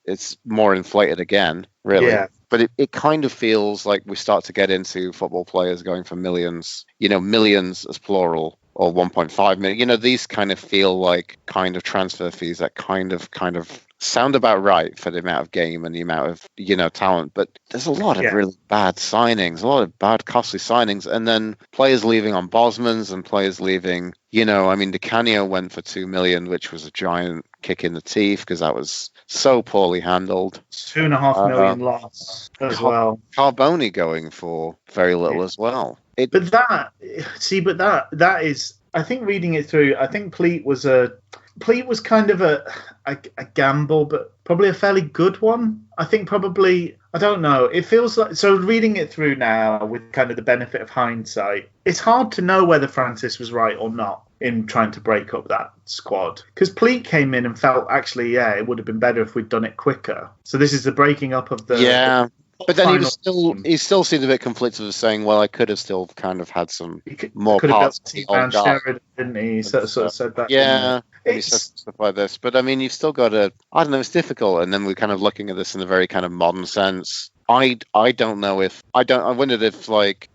more inflated again, really. Yeah. But it kind of feels like we start to get into football players going for millions, millions as plural, or 1.5 million. These kind of feel like kind of transfer fees that kind of sound about right for the amount of game and the amount of, talent. But there's a lot of really bad signings, a lot of bad, costly signings. And then players leaving on Bosmans and players leaving, Di Canio went for 2 million, which was a giant kick in the teeth because that was so poorly handled. 2.5 million loss as well. Carboni going for very little as well. But that is, I think reading it through, I think Pleat was kind of a gamble, but probably a fairly good one. I think probably, I don't know. It feels like, so reading it through now with kind of the benefit of hindsight, it's hard to know whether Francis was right or not in trying to break up that squad. Because Pleat came in and felt, actually, it would have been better if we'd done it quicker. So this is the breaking up of the... Yeah. But then he still seemed a bit conflicted of saying, well, I could have still kind of had some more parts of the old guy. Didn't he? Sort of said that. Yeah, he said stuff like this. But I mean, you've still got to, I don't know, it's difficult. And then we're kind of looking at this in a very kind of modern sense. I don't know I wondered if,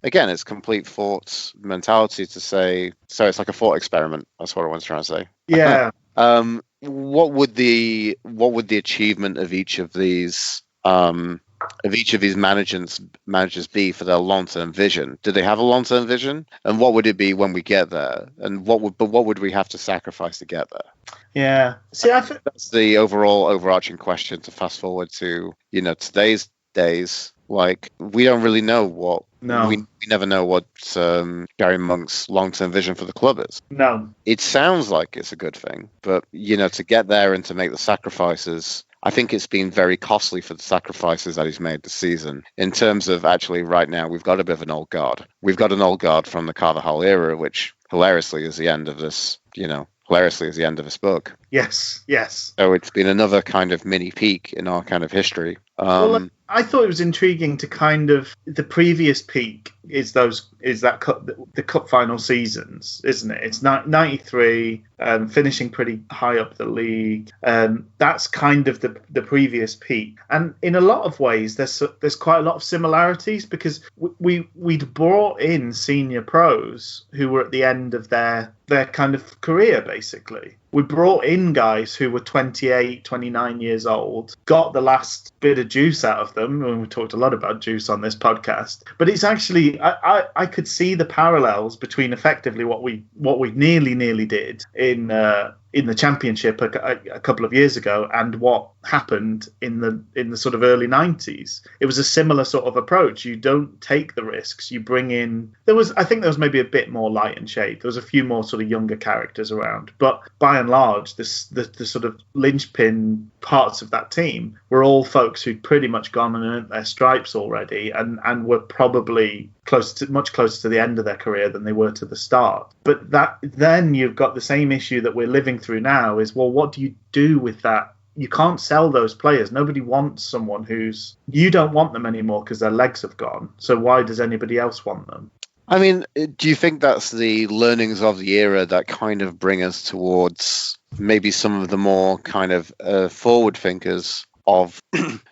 again, it's complete thought mentality to say, so it's like a thought experiment. That's what I was trying to say. Yeah. What would the achievement of each of these of each of these managers be for their long-term vision? Do they have a long-term vision? And what would it be when we get there? And what would we have to sacrifice to get there? Yeah. See, I think that's the overarching question to fast forward to, today's days. Like, we don't really know what. No. We never know what Gary Monk's long-term vision for the club is. No. It sounds like it's a good thing, but, to get there and to make the sacrifices, I think it's been very costly for the sacrifices that he's made this season. In terms of actually right now, we've got a bit of an old guard. We've got an old guard from the Carvajal era, which hilariously is the end of this, book. Yes. So it's been another kind of mini peak in our kind of history. Well, I thought it was intriguing to kind of the previous peak is the cup final seasons, isn't it? It's 93, finishing pretty high up the league. That's kind of the previous peak, and in a lot of ways, there's quite a lot of similarities because we'd brought in senior pros who were at the end of their kind of career, basically. We brought in guys who were 28, 29 years old, got the last bit of juice out of them, and we talked a lot about juice on this podcast. But it's actually, I could see the parallels between effectively what we nearly did in the Championship a couple of years ago and what happened in the sort of early 90s. It was a similar sort of approach. You don't take the risks. You bring in. I think there was maybe a bit more light and shade. There was a few more sort of younger characters around, but by and large, the sort of linchpin parts of that team were all folks who'd pretty much gone and earned their stripes already, and were probably much closer to the end of their career than they were to the start. But then you've got the same issue that we're living through now is, well, what do you do with that? You can't sell those players. Nobody wants someone you don't want them anymore because their legs have gone. So why does anybody else want them? I mean, do you think that's the learnings of the era that kind of bring us towards maybe some of the more kind of forward thinkers of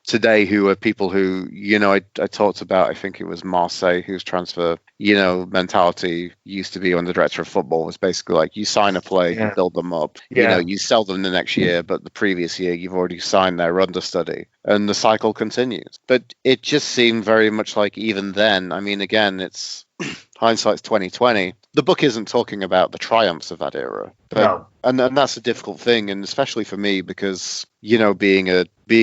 today, who are people who, I talked about, I think it was Marseille, whose transfer, mentality used to be when the director of football was basically like, you sign a player, you build them up, you sell them the next year, but the previous year you've already signed their understudy, and the cycle continues. But it just seemed very much like even then, I mean, again, it's hindsight's 2020. The book isn't talking about the triumphs of that era, but, no. And that's a difficult thing, and especially for me because being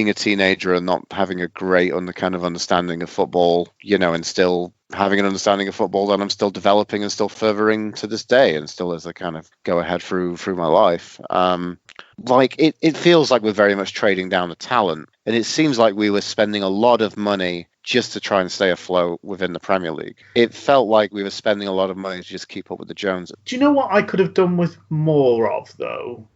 a teenager and not having a great kind of understanding of football, and still having an understanding of football that I'm still developing and still furthering to this day, and still as I kind of go ahead through my life. Like it feels like we're very much trading down the talent, and it seems like we were spending a lot of money just to try and stay afloat within the Premier League. It felt like we were spending a lot of money to just keep up with the Joneses. Do you know what I could have done with more of, though?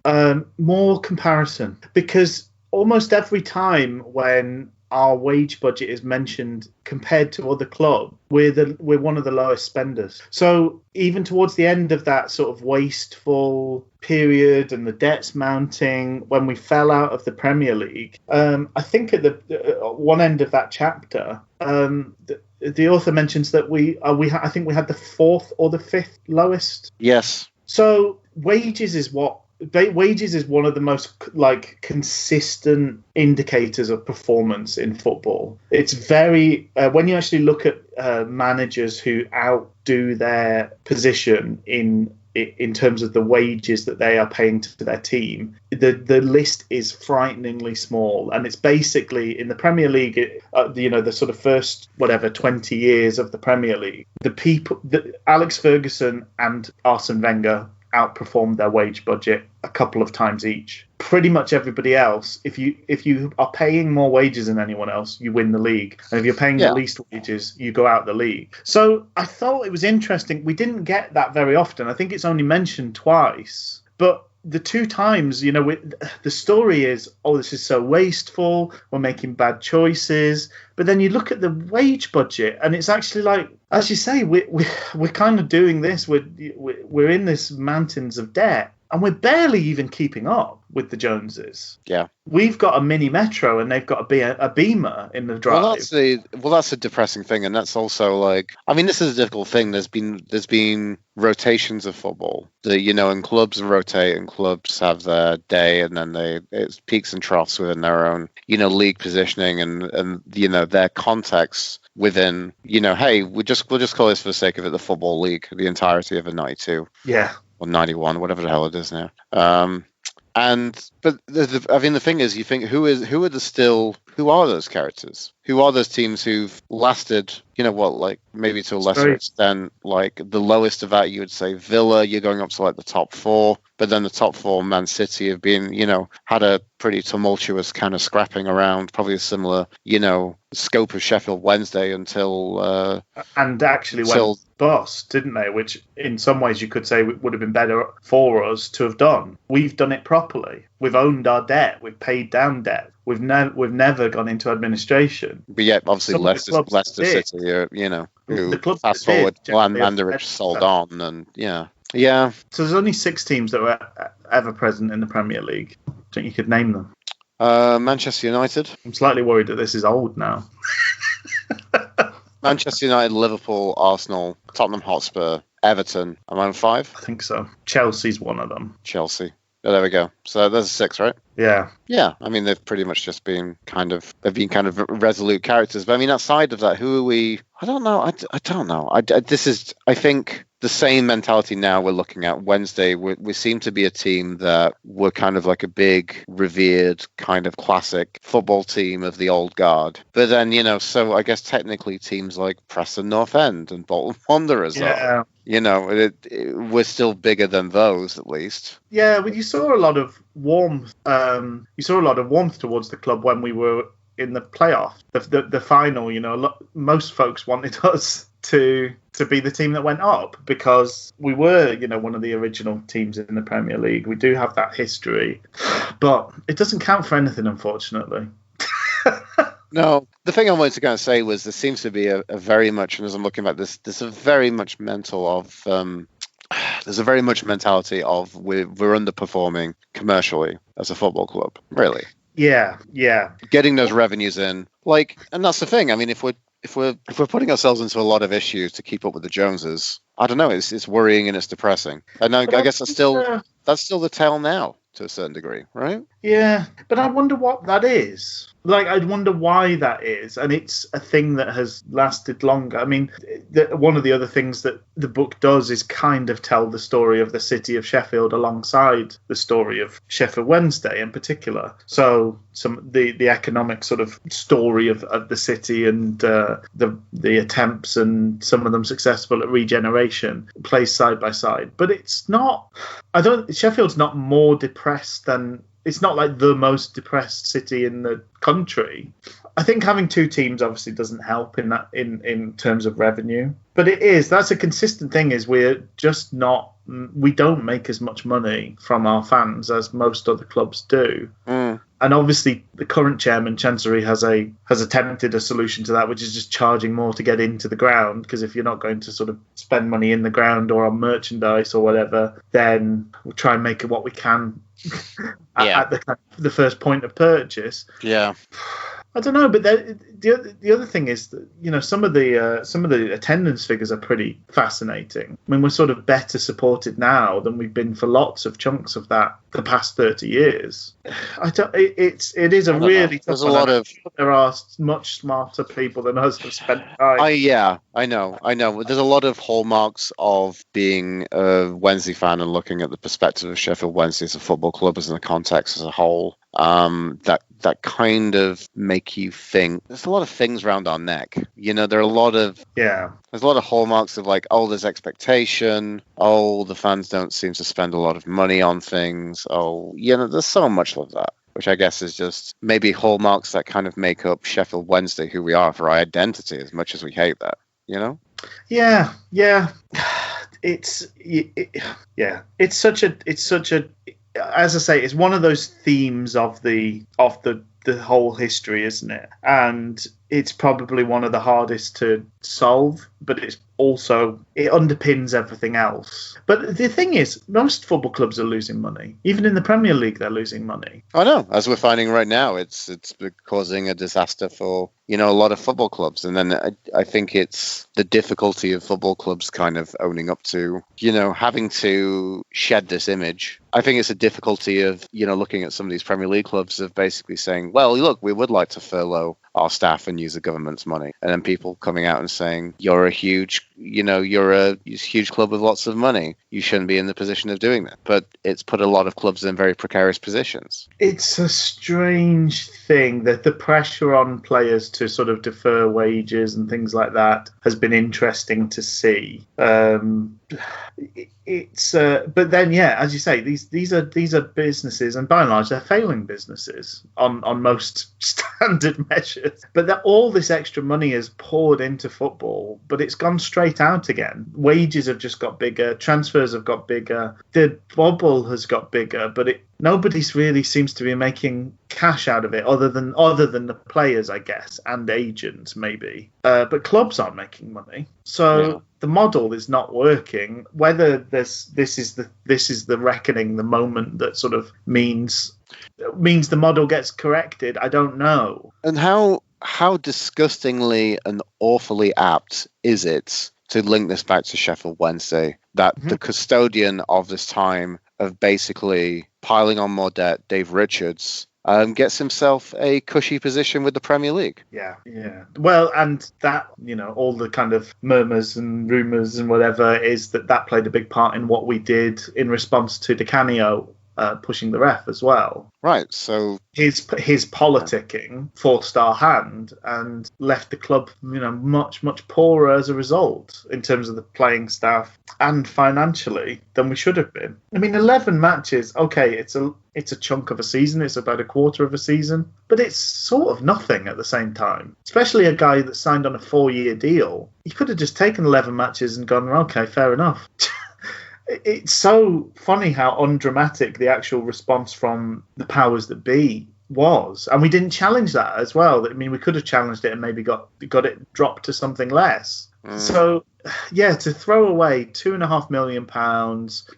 More comparison. Because almost every time when our wage budget is mentioned compared to other clubs, we're one of the lowest spenders. So even towards the end of that sort of wasteful period and the debts mounting, when we fell out of the Premier League, I think at the one end of that chapter, the author mentions that I think we had the fourth or the fifth lowest. Yes. So wages is one of the most consistent indicators of performance in football. It's very when you actually look at managers who outdo their position in terms of the wages that they are paying to their team, the list is frighteningly small, and it's basically in the Premier League, the sort of first 20 years of the Premier League, Alex Ferguson and Arsene Wenger outperformed their wage budget a couple of times each. Pretty much everybody else, if you are paying more wages than anyone else, you win the league. And if you're paying the least wages, you go out the league. So I thought it was interesting. We didn't get that very often. I think it's only mentioned twice. But the two times, the story is, this is so wasteful, we're making bad choices. But then you look at the wage budget, and it's actually like, as you say, we're kind of doing this. We're in this mountains of debt, and we're barely even keeping up with the Joneses. Yeah. We've got a mini Metro and they've got a Beamer in the drive. That's a depressing thing, and that's also like, I mean, this is a difficult thing. There's been rotations of football. And clubs rotate, and clubs have their day, and then it's peaks and troughs within their own, league positioning and their context within, hey, we'll just call this for the sake of it the Football League, the entirety of a 92. Yeah. Or 91, whatever the hell it is now. But the thing is, you think who are those characters? Who are those teams who've lasted, like maybe to a lesser extent, like the lowest of that, you would say Villa, you're going up to like the top four, but then the top four, Man City, have been, had a pretty tumultuous kind of scrapping around, probably a similar, scope of Sheffield Wednesday until... and actually went bust, didn't they? Which in some ways you could say would have been better for us to have done. We've done it properly. We've owned our debt. We've paid down debt. We've never gone into administration. But yet, obviously, Leicester City, who fast forward, Mandarich sold on, and yeah. So there's only 6 teams that were ever present in the Premier League. Do you think you could name them? Manchester United. I'm slightly worried that this is old now. Manchester United, Liverpool, Arsenal, Tottenham Hotspur, Everton. Am I on 5? I think so. Chelsea's one of them. Chelsea. Oh, there we go. So there's 6, right? Yeah. Yeah. I mean, they've pretty much just been kind of resolute characters. But I mean, outside of that, who are we? I don't know. I don't know. I think the same mentality now we're looking at Wednesday. We seem to be a team that we're kind of like a big, revered, kind of classic football team of the old guard. But then, so I guess technically teams like Preston North End and Bolton Wanderers are. We're still bigger than those, at least. Yeah, but you saw a lot of warmth. You saw a lot of warmth towards the club when we were in the playoff, the final. Most folks wanted us to be the team that went up because we were, one of the original teams in the Premier League. We do have that history, but it doesn't count for anything, unfortunately. No, the thing I wanted to kind of say was there seems to be a very much, and as I'm looking at this, there's a very much there's a very much mentality of we're underperforming commercially as a football club, really. Yeah. Getting those revenues in, and that's the thing. I mean, if we're putting ourselves into a lot of issues to keep up with the Joneses, I don't know. It's worrying and it's depressing. And I guess that's still the tale now to a certain degree, right? Yeah, but I wonder what that is. I wonder why that is, and it's a thing that has lasted longer. I mean, one of the other things that the book does is kind of tell the story of the city of Sheffield alongside the story of Sheffield Wednesday in particular. So the economic sort of story of the city and the attempts, and some of them successful at regeneration, plays side by side. But it's not. Sheffield's not more depressed than. It's not like the most depressed city in the country. I think having 2 teams obviously doesn't help in terms of revenue. But that's a consistent thing, is we don't make as much money from our fans as most other clubs do. Mm. And obviously the current chairman, Chancery, has attempted a solution to that, which is just charging more to get into the ground. Because if you're not going to sort of spend money in the ground or on merchandise or whatever, then we'll try and make it what we can at the first point of purchase. Yeah. I don't know, but the other thing is that, some of the attendance figures are pretty fascinating. I mean, we're sort of better supported now than we've been for lots of chunks of the past 30 years. It is a really tough one. There are much smarter people than us who've spent time. I know. There's a lot of hallmarks of being a Wednesday fan and looking at the perspective of Sheffield Wednesday as a football club, as in the context as a whole. That kind of make you think. There's a lot of things around our neck. There are a lot of There's a lot of hallmarks of there's expectation. The fans don't seem to spend a lot of money on things. There's so much of that, which I guess is just maybe hallmarks that kind of make up Sheffield Wednesday, who we are, for our identity, as much as we hate that. Yeah. It's such a. As I say, it's one of those themes of the whole history, isn't it? And it's probably one of the hardest to solve, but it underpins everything else. But the thing is, most football clubs are losing money. Even in the Premier League, they're losing money. I know, as we're finding right now, it's causing a disaster for a lot of football clubs. And then I think it's the difficulty of football clubs kind of owning up to, having to shed this image. I think it's a difficulty of, looking at some of these Premier League clubs of basically saying, well, look, we would like to furlough our staff and use the government's money. And then people coming out and saying, you're a huge club with lots of money. You shouldn't be in the position of doing that. But it's put a lot of clubs in very precarious positions. It's a strange thing that the pressure on players to sort of defer wages and things like that has been interesting to see. But then, as you say, these are businesses, and by and large, they're failing businesses on most standard measures. But that all this extra money is poured into football, but it's gone straight out again. Wages have just got bigger, transfers have got bigger, the bubble has got bigger, but nobody really seems to be making cash out of it, other than the players, I guess, and agents maybe. But clubs aren't making money, so the model is not working. Whether this is the reckoning, the moment that sort of means the model gets corrected, I don't know. And how disgustingly and awfully apt is it to link this back to Sheffield Wednesday, that the custodian of this time of basically piling on more debt, Dave Richards, gets himself a cushy position with the Premier League. Yeah. Well, and that, all the kind of murmurs and rumours and whatever is that played a big part in what we did in response to Di Canio pushing the ref as well. Right, so his politicking forced our hand and left the club, much, much poorer as a result in terms of the playing staff and financially than we should have been. I mean, 11 matches, okay, it's a chunk of a season, it's about a quarter of a season, but it's sort of nothing at the same time. Especially a guy that signed on a 4-year deal. He could have just taken 11 matches and gone, okay, fair enough. It's so funny how undramatic the actual response from the powers that be was. And we didn't challenge that as well. I mean, we could have challenged it and maybe got it dropped to something less. So, to throw away £2.5 million,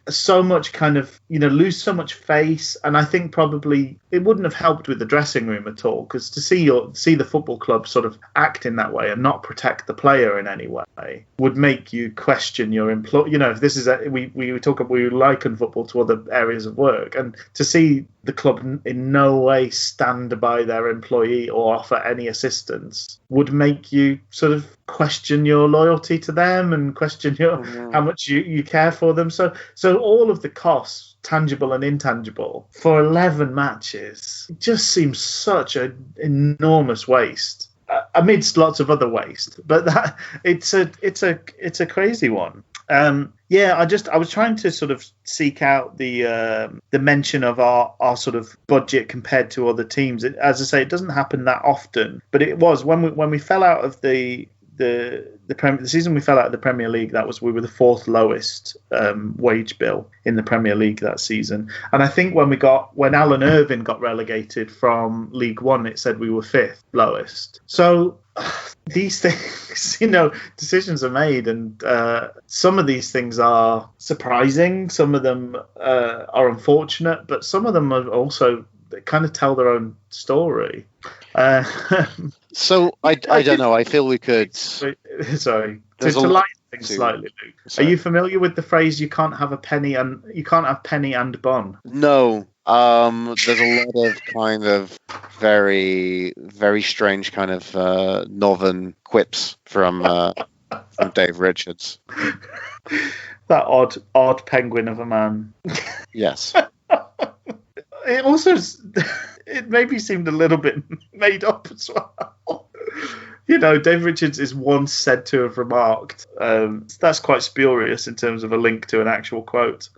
so much kind of, lose so much face. And I think probably it wouldn't have helped with the dressing room at all, because to see the football club sort of act in that way and not protect the player in any way would make you question your employer. If this is we liken football to other areas of work, and to see the club in no way stand by their employee or offer any assistance would make you sort of question your loyalty to them and question how much you care for them. So all of the costs, tangible and intangible, for 11 matches, it just seems such an enormous waste. Amidst lots of other waste, but that it's a crazy one. I was trying to sort of seek out the mention of our sort of budget compared to other teams. As I say, it doesn't happen that often, but it was when we fell out of the season we fell out of the Premier League. We were the 4th lowest wage bill in the Premier League that season. And I think when Alan Irvine got relegated from League One, it said we were 5th lowest. So these things, decisions are made, and some of these things are surprising. Some of them are unfortunate, but some of them are also, they kind of tell their own story. So I don't know. I feel we could. Sorry, to lighten things slightly, Luke. Sorry. Are you familiar with the phrase "you can't have penny and bun"? No. There's a lot of kind of very, very strange kind of northern quips from Dave Richards. That odd penguin of a man. Yes. It also, it maybe seemed a little bit made up as well. Dave Richards is once said to have remarked, that's quite spurious in terms of a link to an actual quote.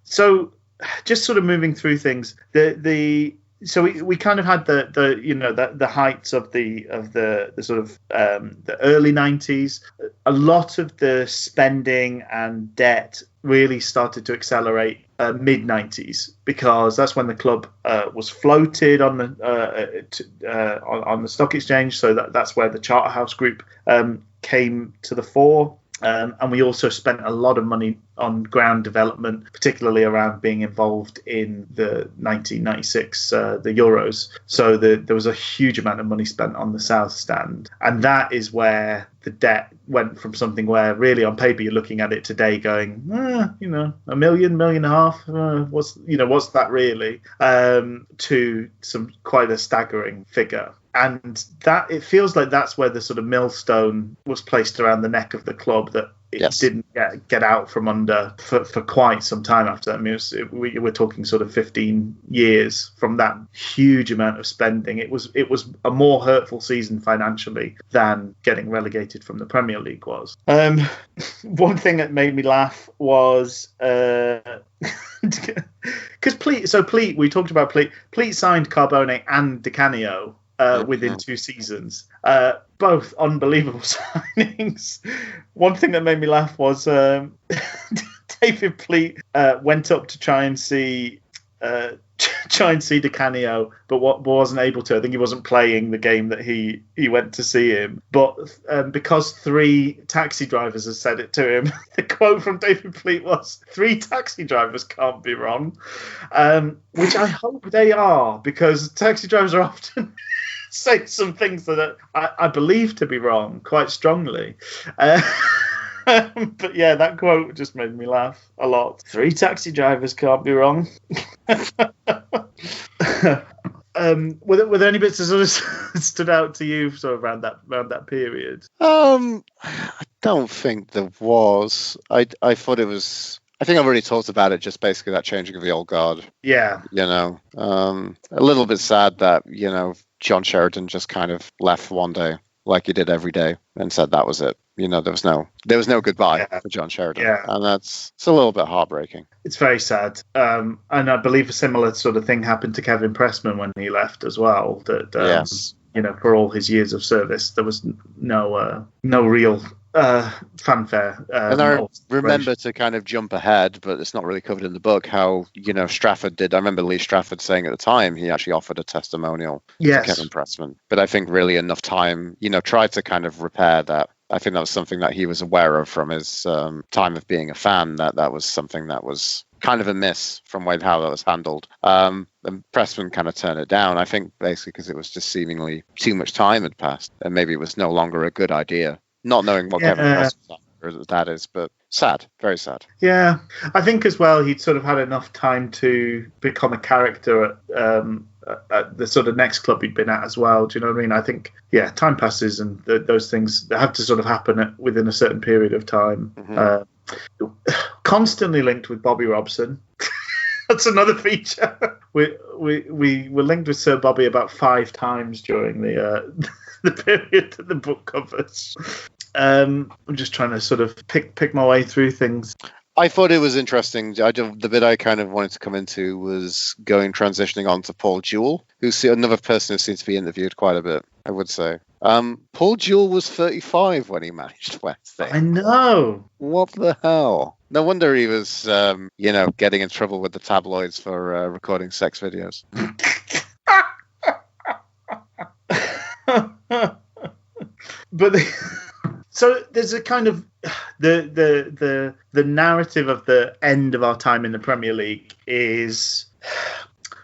So just sort of moving through things, the so we kind of had the heights of the sort of the early 90s. A lot of the spending and debt really started to accelerate mid 90s, because that's when the club was floated on the stock exchange. So that's where the Charterhouse Group came to the fore. And we also spent a lot of money on ground development, particularly around being involved in the 1996 the Euros. So there was a huge amount of money spent on the South Stand, and that is where the debt went from something where really on paper you're looking at it today going, $1 million, $1.5 million, what's that really, to some quite a staggering figure. And that it feels like that's where the sort of millstone was placed around the neck of the club, that it didn't get out from under for quite some time after that. I mean, we're talking sort of 15 years from that huge amount of spending. It was a more hurtful season financially than getting relegated from the Premier League was. One thing that made me laugh was because Pleat, we talked about Pleat signed Carbone and Di Canio within 2 seasons. Both unbelievable signings. One thing that made me laugh was David Pleat went up to try and see Di Canio, but wasn't able to. I think he wasn't playing the game that he went to see him. But because 3 taxi drivers had said it to him, the quote from David Pleat was, 3 taxi drivers can't be wrong. Which I hope they are, because taxi drivers are often say some things that I believe to be wrong quite strongly. But yeah, that quote just made me laugh a lot. 3 taxi drivers can't be wrong. Were there any bits that sort of stood out to you sort of around that period? I don't think there was. I thought it was. I think I've already talked about it, just basically that changing of the old guard. Yeah. A little bit sad that, John Sheridan just kind of left one day, like he did every day, and said that was it. There was no goodbye for John Sheridan. Yeah. And it's a little bit heartbreaking. It's very sad. And I believe a similar sort of thing happened to Kevin Pressman when he left as well. That yes. For all his years of service, there was no real fanfare. And I remember, to kind of jump ahead, but it's not really covered in the book, how Strafford did. I remember Lee Strafford saying at the time he actually offered a testimonial to Kevin Pressman, but I think really enough time, tried to kind of repair that. I think that was something that he was aware of from his time of being a fan, that was something that was kind of a miss from how that was handled. And Pressman kind of turned it down, I think, basically because it was just seemingly too much time had passed, and maybe it was no longer a good idea. Not knowing what Kevin Pressman's that is, but sad, very sad. Yeah, I think as well he'd sort of had enough time to become a character at the sort of next club he'd been at as well. Do you know what I mean? I think, time passes, and those things have to sort of happen within a certain period of time. Mm-hmm. Constantly linked with Bobby Robson. That's another feature. We were linked with Sir Bobby about 5 times during the period that the book covers. I'm just trying to sort of pick my way through things. I thought it was interesting. The bit I kind of wanted to come into was transitioning on to Paul Jewell, who's another person who seems to be interviewed quite a bit, I would say. Paul Jewell was 35 when he managed Wednesday. I know. What the hell? No wonder he was, getting in trouble with the tabloids for recording sex videos. But so there's a kind of the narrative of the end of our time in the Premier League is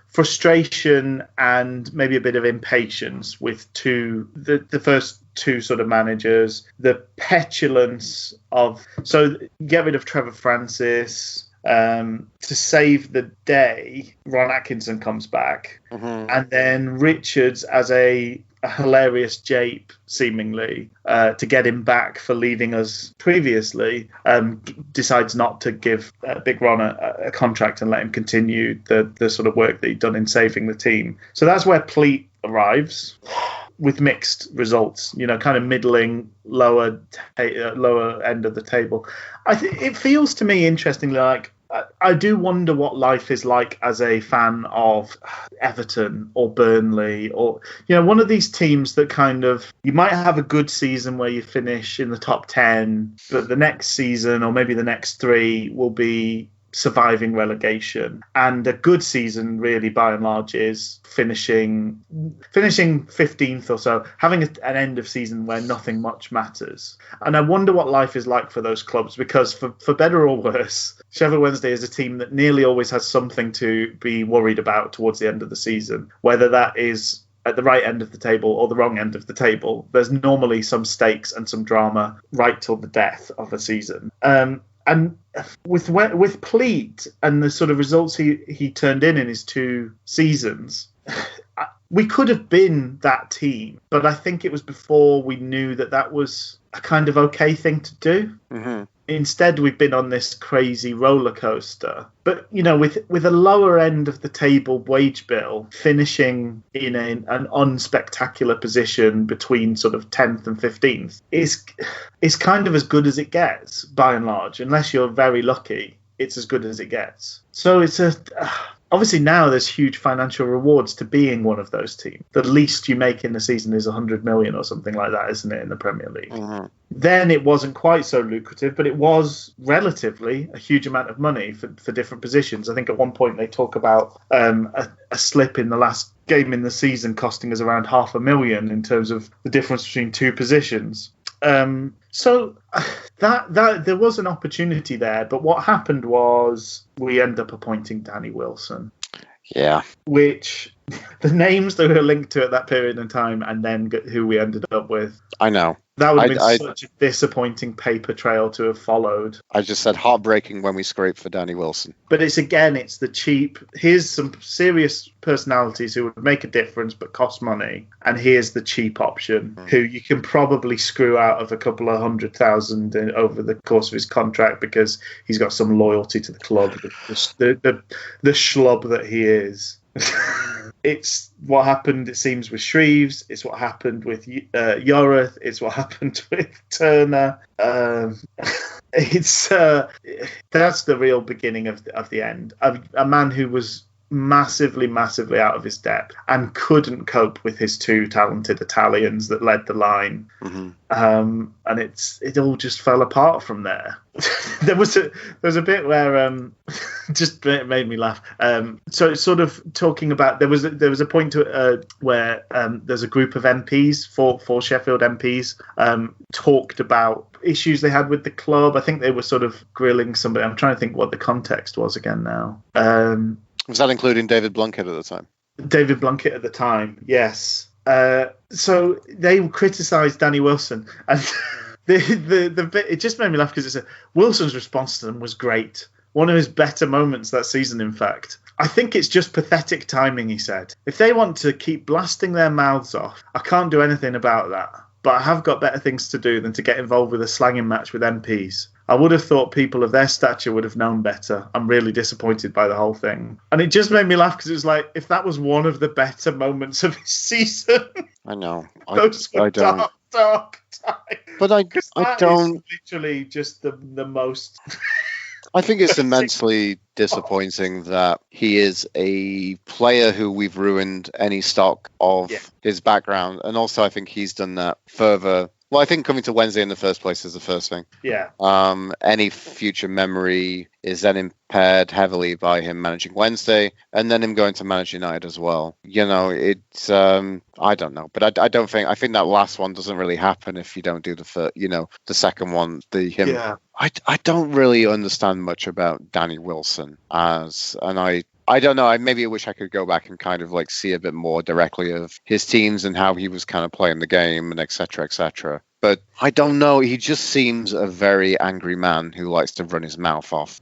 frustration and maybe a bit of impatience with the first 2 sort of managers, the petulance of, so get rid of Trevor Francis. To save the day, Ron Atkinson comes back, and then Richards, as a hilarious jape, seemingly, to get him back for leaving us previously, decides not to give Big Ron a contract and let him continue the sort of work that he'd done in saving the team. So that's where Pleat arrives, with mixed results, kind of middling, lower end of the table. It feels to me, interestingly, like I do wonder what life is like as a fan of Everton or Burnley or, one of these teams that kind of, you might have a good season where you finish in the top 10, but the next season or maybe the next 3 will be surviving relegation, and a good season really by and large is finishing 15th or so, having an end of season where nothing much matters. And I wonder what life is like for those clubs, because for better or worse, Sheffield Wednesday is a team that nearly always has something to be worried about towards the end of the season, whether that is at the right end of the table or the wrong end of the table. There's normally some stakes and some drama right till the death of a season. And with Pleat and the sort of results he turned in his 2 seasons, we could have been that team. But I think it was before we knew that was a kind of okay thing to do. Mm-hmm. Instead, we've been on this crazy roller coaster. But, with a lower end of the table wage bill, finishing in an unspectacular position between sort of 10th and 15th is kind of as good as it gets, by and large. Unless you're very lucky, it's as good as it gets. So it's obviously now there's huge financial rewards to being one of those teams. The least you make in a season is 100 million or something like that, isn't it, in the Premier League? Mm-hmm. Then it wasn't quite so lucrative, but it was relatively a huge amount of money for different positions. I think at one point they talk about a slip in the last game in the season costing us around $500,000 in terms of the difference between 2 positions. So that there was an opportunity there, but what happened was we end up appointing Danny Wilson. Yeah. Which the names that were linked to at that period in time, and then who we ended up with. I know. That would have been such a disappointing paper trail to have followed. I just said heartbreaking when we scraped for Danny Wilson. But it's the cheap, here's some serious personalities who would make a difference but cost money, and here's the cheap option, who you can probably screw out of a couple of 100,000 over the course of his contract because he's got some loyalty to the club, the schlub that he is. It's what happened, it seems, with Shreves. It's what happened with Yorath. It's what happened with Turner. That's the real beginning of the end. A man who was massively out of his depth and couldn't cope with his 2 talented Italians that led the line. Mm-hmm. And it all just fell apart from there. there was a bit where just made me laugh. So it's sort of talking about there was a point where there's a group of MPs, four Sheffield MPs, talked about issues they had with the club. I think they were sort of grilling somebody. I'm trying to think what the context was again now. Was that including David Blunkett at the time? David Blunkett at the time, yes. So they criticised Danny Wilson, and the bit, it just made me laugh because Wilson's response to them was great. One of his better moments that season, in fact. I think it's just pathetic timing, he said. If they want to keep blasting their mouths off, I can't do anything about that. But I have got better things to do than to get involved with a slanging match with MPs. I would have thought people of their stature would have known better. I'm really disappointed by the whole thing. And it just made me laugh because it was like, if that was one of the better moments of his season. I know. Those were dark times. But I don't. Is literally just the most. I think it's immensely disappointing that he is a player who we've ruined any stock of his background. And also I think he's done that further. Well, I think coming to Wednesday in the first place is the first thing. Yeah. Any future memory is then impaired heavily by him managing Wednesday and then him going to manage United as well. It's I don't know, but I don't think. I think that last one doesn't really happen if you don't do the second one. Yeah. I don't really understand much about Danny Wilson I don't know. Maybe I wish I could go back and kind of like see a bit more directly of his teams and how he was kind of playing the game and et cetera, et cetera. But I don't know. He just seems a very angry man who likes to run his mouth off,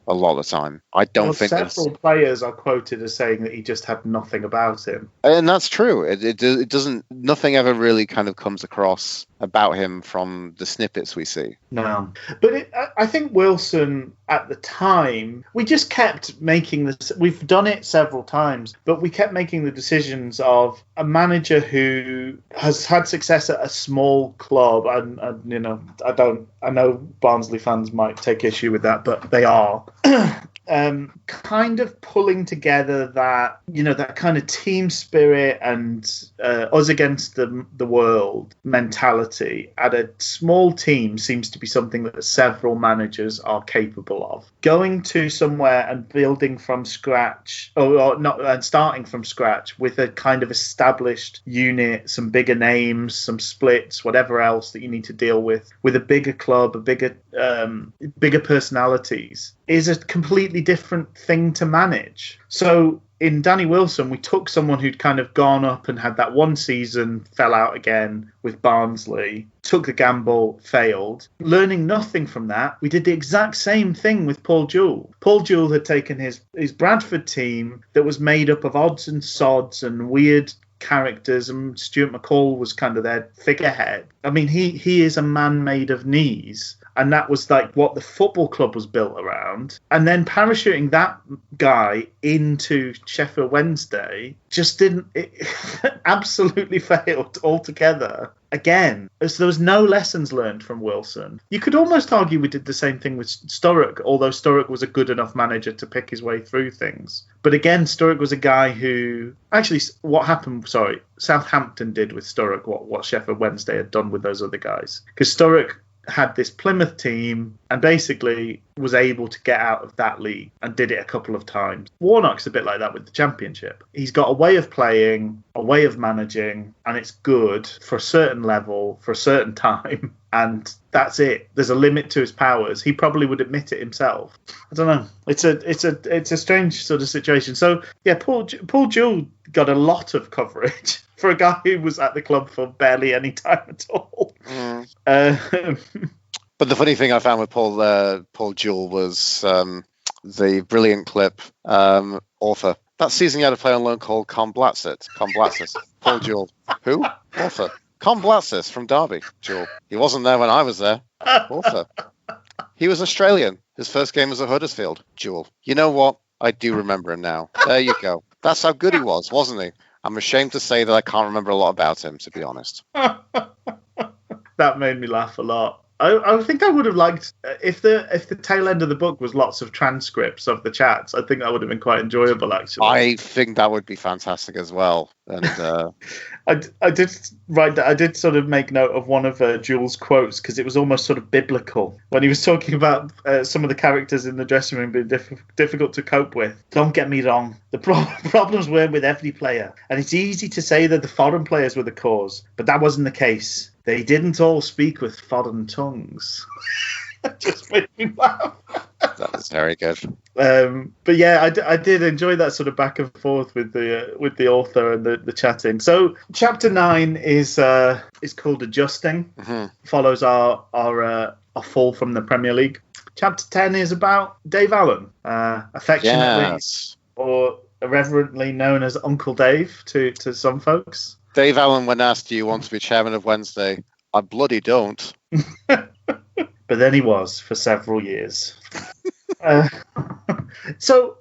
a lot of the time. I don't think several players are quoted as saying that he just had nothing about him. And that's true. It doesn't, nothing ever really kind of comes across about him from the snippets we see. No. But I think Wilson at the time, we just kept making this. We've done it several times, but we kept making the decisions of a manager who has had success at a small club, and I know Barnsley fans might take issue with that, but they are. Kind of pulling together that, that kind of team spirit and us against the world mentality at a small team seems to be something that several managers are capable of. Going to somewhere and building from scratch, or not, and starting from scratch with a kind of established unit, some bigger names, some splits, whatever else that you need to deal with a bigger club, bigger personalities, is a completely different thing to manage. So in Danny Wilson, we took someone who'd kind of gone up and had that one season, fell out again with Barnsley, took the gamble, failed. Learning nothing from that, we did the exact same thing with Paul Jewell. Paul Jewell had taken his Bradford team that was made up of odds and sods and weird characters, and Stuart McCall was kind of their figurehead. I mean, he is a man made of knees. And that was like what the football club was built around. And then parachuting that guy into Sheffield Wednesday just absolutely failed altogether. Again, as there was no lessons learned from Wilson. You could almost argue we did the same thing with Sturrock, although Sturrock was a good enough manager to pick his way through things. But again, Sturrock was a guy who... Actually, Southampton did with Sturrock what Sheffield Wednesday had done with those other guys. Because Sturrock had this Plymouth team and basically was able to get out of that league and did it a couple of times. Warnock's a bit like that with the Championship. He's got a way of playing, a way of managing, and it's good for a certain level, for a certain time, and that's it. There's a limit to his powers. He probably would admit it himself. I don't know. It's a strange sort of situation. So yeah, Paul Jewell got a lot of coverage for a guy who was at the club for barely any time at all. But the funny thing I found with Paul Jewell was the brilliant clip, author. That season he had a player on loan called Con Blatsis. Paul Jewell. Who? Author. Con Blatsis from Derby. Jewell. He wasn't there when I was there. Author. He was Australian. His first game was at Huddersfield. Jewell. You know what? I do remember him now. There you go. That's how good he was, wasn't he? I'm ashamed to say that I can't remember a lot about him, to be honest. That made me laugh a lot. I think I would have liked if the tail end of the book was lots of transcripts of the chats. I think that would have been quite enjoyable, actually. I think that would be fantastic as well. And I did write that. I did sort of make note of one of Jewell's quotes because it was almost sort of biblical when he was talking about some of the characters in the dressing room being difficult to cope with. Don't get me wrong. The problems were with every player, and it's easy to say that the foreign players were the cause, but that wasn't the case. They didn't all speak with foreign tongues. That just made me laugh. That was very good. But yeah, I did enjoy that sort of back and forth with the author and the chatting. So chapter 9 is called Adjusting. Mm-hmm. Follows our fall from the Premier League. Chapter 10 is about Dave Allen, affectionately or irreverently known as Uncle Dave to some folks. Dave Allen, when asked, do you want to be chairman of Wednesday? I bloody don't. But then he was for several years. So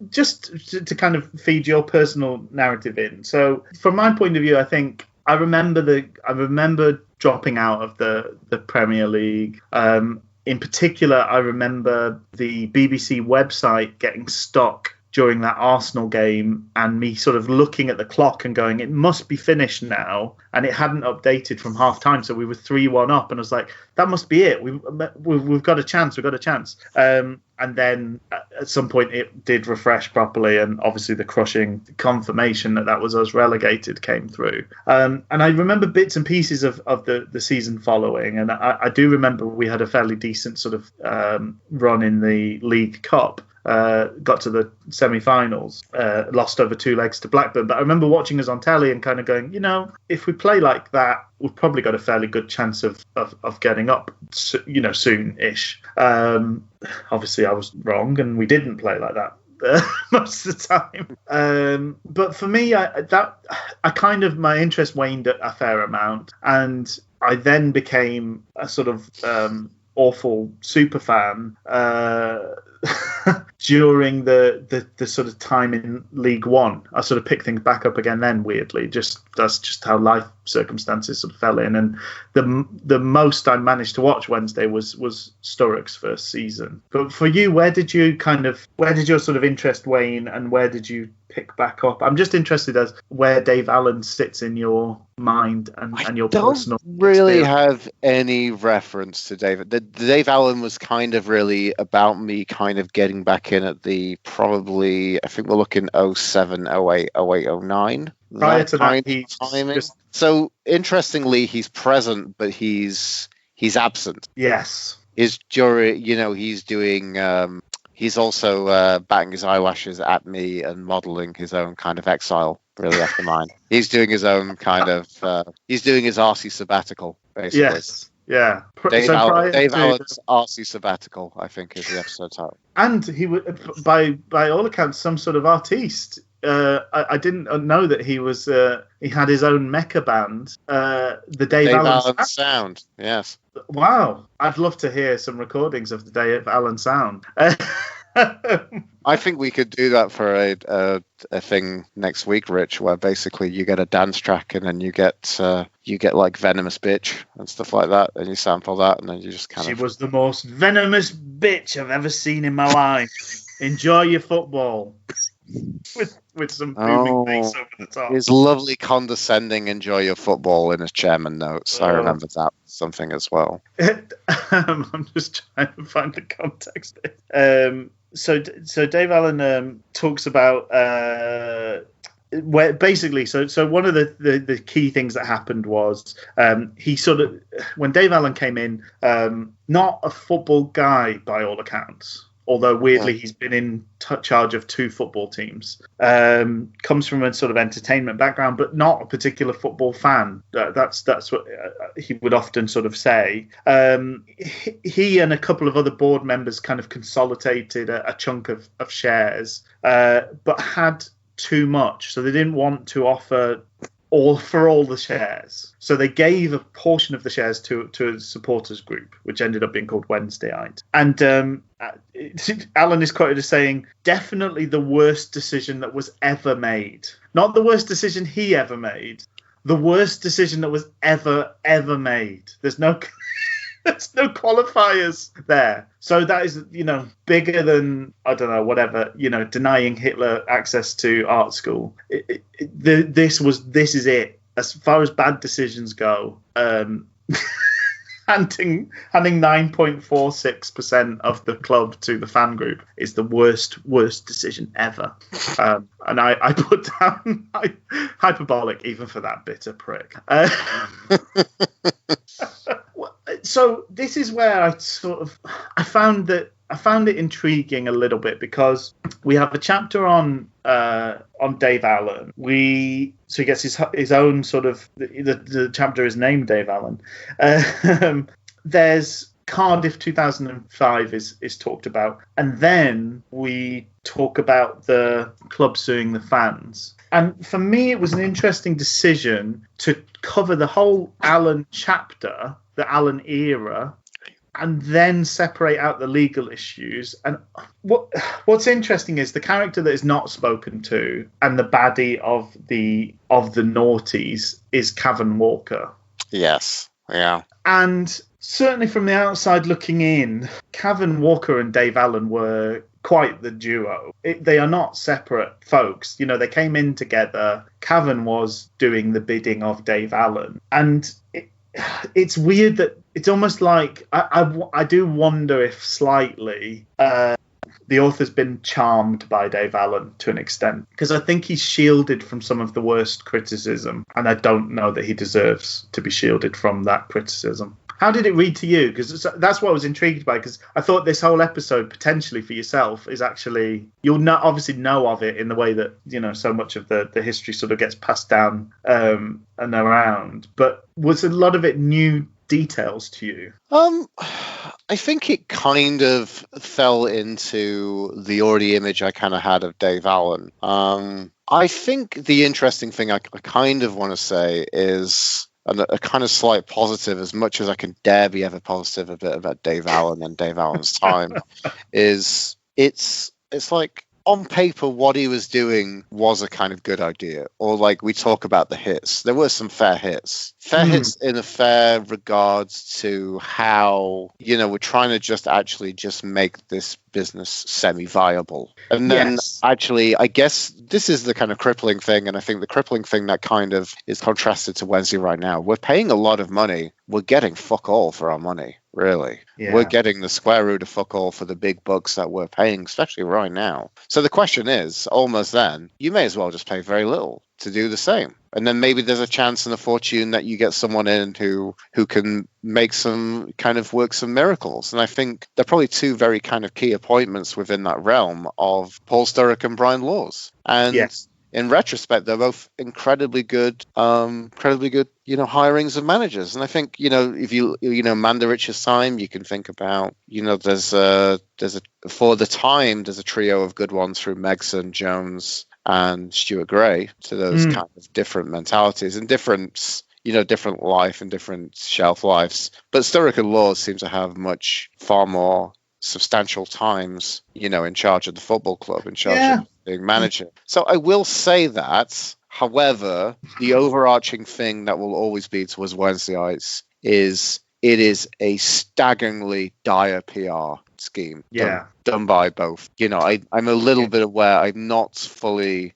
just to kind of feed your personal narrative in. So from my point of view, I think I remember dropping out of the Premier League. In particular, I remember the BBC website getting stuck during that Arsenal game and me sort of looking at the clock and going, it must be finished now. And it hadn't updated from half time. So we were 3-1 up. And I was like, that must be it. We've got a chance. We've got a chance. And then at some point it did refresh properly. And obviously the crushing confirmation that was us relegated came through. And I remember bits and pieces of the season following. And I do remember we had a fairly decent sort of run in the League Cup. Got to the semi-finals, lost over 2 legs to Blackburn. But I remember watching us on telly and kind of going, if we play like that, we've probably got a fairly good chance of getting up, soon-ish. Obviously, I was wrong, and we didn't play like that most of the time. But for me, my interest waned a fair amount, and I then became a sort of awful superfan during the sort of time in League One. I sort of picked things back up again then, weirdly. That's just how life circumstances sort of fell in. And the most I managed to watch Wednesday was Sturrock's first season. But for you, where did your sort of interest wane, and where did you pick back up? I'm just interested as where Dave Allen sits in your mind and your personal. I don't really experience. have any reference to David. Dave Allen was kind of really about me kind of getting back in at the probably, I think we're looking 07, 08, 08, 09. Prior to that, he's timing. just. So interestingly, he's present, but he's absent. Yes. He's doing. He's also batting his eyelashes at me and modelling his own kind of exile, really, after mine. He's doing his own kind of. He's doing his RC sabbatical, basically. Yes. Yeah. Dave Allen's RC sabbatical, I think, is the episode title. And he would, by all accounts, some sort of artiste. I didn't know that he was. He had his own mecha band, the Dave Allen Sound. Yes. Wow, I'd love to hear some recordings of the Dave Allen Sound. I think we could do that for a thing next week, Rich, where basically you get a dance track and then you get like Venomous Bitch and stuff like that, and you sample that, and then you just She was the most venomous bitch I've ever seen in my life. Enjoy your football. With some booming bass over the top. His lovely condescending enjoy your football in his chairman notes. I remember that something as well. I'm just trying to find the context. So Dave Allen talks about where basically so one of the key things that happened was he sort of, when Dave Allen came in, not a football guy by all accounts. Although weirdly he's been in charge of 2 football teams, comes from a sort of entertainment background, but not a particular football fan. That's what he would often sort of say. He and a couple of other board members kind of consolidated a chunk of shares, but had too much, so they didn't want to offer all the shares. So they gave a portion of the shares to a supporters group, which ended up being called Wednesdayite. And Alan is quoted as saying, definitely the worst decision that was ever made. Not the worst decision he ever made. The worst decision that was ever made. There's no qualifiers there. So that is, bigger than, I don't know, whatever, denying Hitler access to art school. This is it. As far as bad decisions go, handing 9.46% of the club to the fan group is the worst decision ever. And I put down hyperbolic even for that bitter prick. So this is where I found it intriguing a little bit, because we have a chapter on Dave Allen. So he gets his own sort of, the chapter is named Dave Allen. There's Cardiff 2005 is talked about, and then we talk about the club suing the fans. And for me, it was an interesting decision to cover the whole Allen chapter, the Allen era, and then separate out the legal issues. And what's interesting is the character that is not spoken to, and the baddie of the noughties, is Cavan Walker. Yes. Yeah. And certainly from the outside looking in, Cavan Walker and Dave Allen were quite the duo. They are not separate folks. They came in together. Cavan was doing the bidding of Dave Allen. And it's weird that it's almost like I do wonder if slightly the author's been charmed by Dave Allen to an extent, because I think he's shielded from some of the worst criticism, and I don't know that he deserves to be shielded from that criticism. How did it read to you? Because that's what I was intrigued by, because I thought this whole episode potentially for yourself is actually, you'll not obviously know of it in the way that, so much of the history sort of gets passed down and around. But was a lot of it new details to you? I think it kind of fell into the already image I kind of had of Dave Allen. I think the interesting thing I kind of want to say is, a kind of slight positive, as much as I can dare be ever positive a bit about Dave Allen and Dave Allen's time, is it's like, on paper, what he was doing was a kind of good idea. Or like we talk about the hits. There were some fair hits. Fair hits in a fair regards to how, we're trying to just make this business semi-viable. And then actually, I guess this is the kind of crippling thing. And I think the crippling thing that kind of is contrasted to Wednesday right now. We're paying a lot of money. We're getting fuck all for our money. Really. Yeah. We're getting the square root of fuck all for the big bucks that we're paying, especially right now. So the question is, almost then, you may as well just pay very little to do the same. And then maybe there's a chance and a fortune that you get someone in who can make some kind of work some miracles. And I think there are probably two very kind of key appointments within that realm of Paul Sturrock and Brian Laws. And in retrospect, they're both incredibly good, hirings of managers. And I think, if you Mandarich's time, you can think about, there's a trio of good ones through Megson, Jones, and Stuart Gray, to those kind of different mentalities and different life and different shelf lives. But Sturrock and Laws seem to have far more substantial times, in charge of the football club, in charge of being manager. So I will say that, however, the overarching thing that will always be towards Wednesdayites is it is a staggeringly dire PR scheme done by both. I'm a little bit aware. I'm not fully.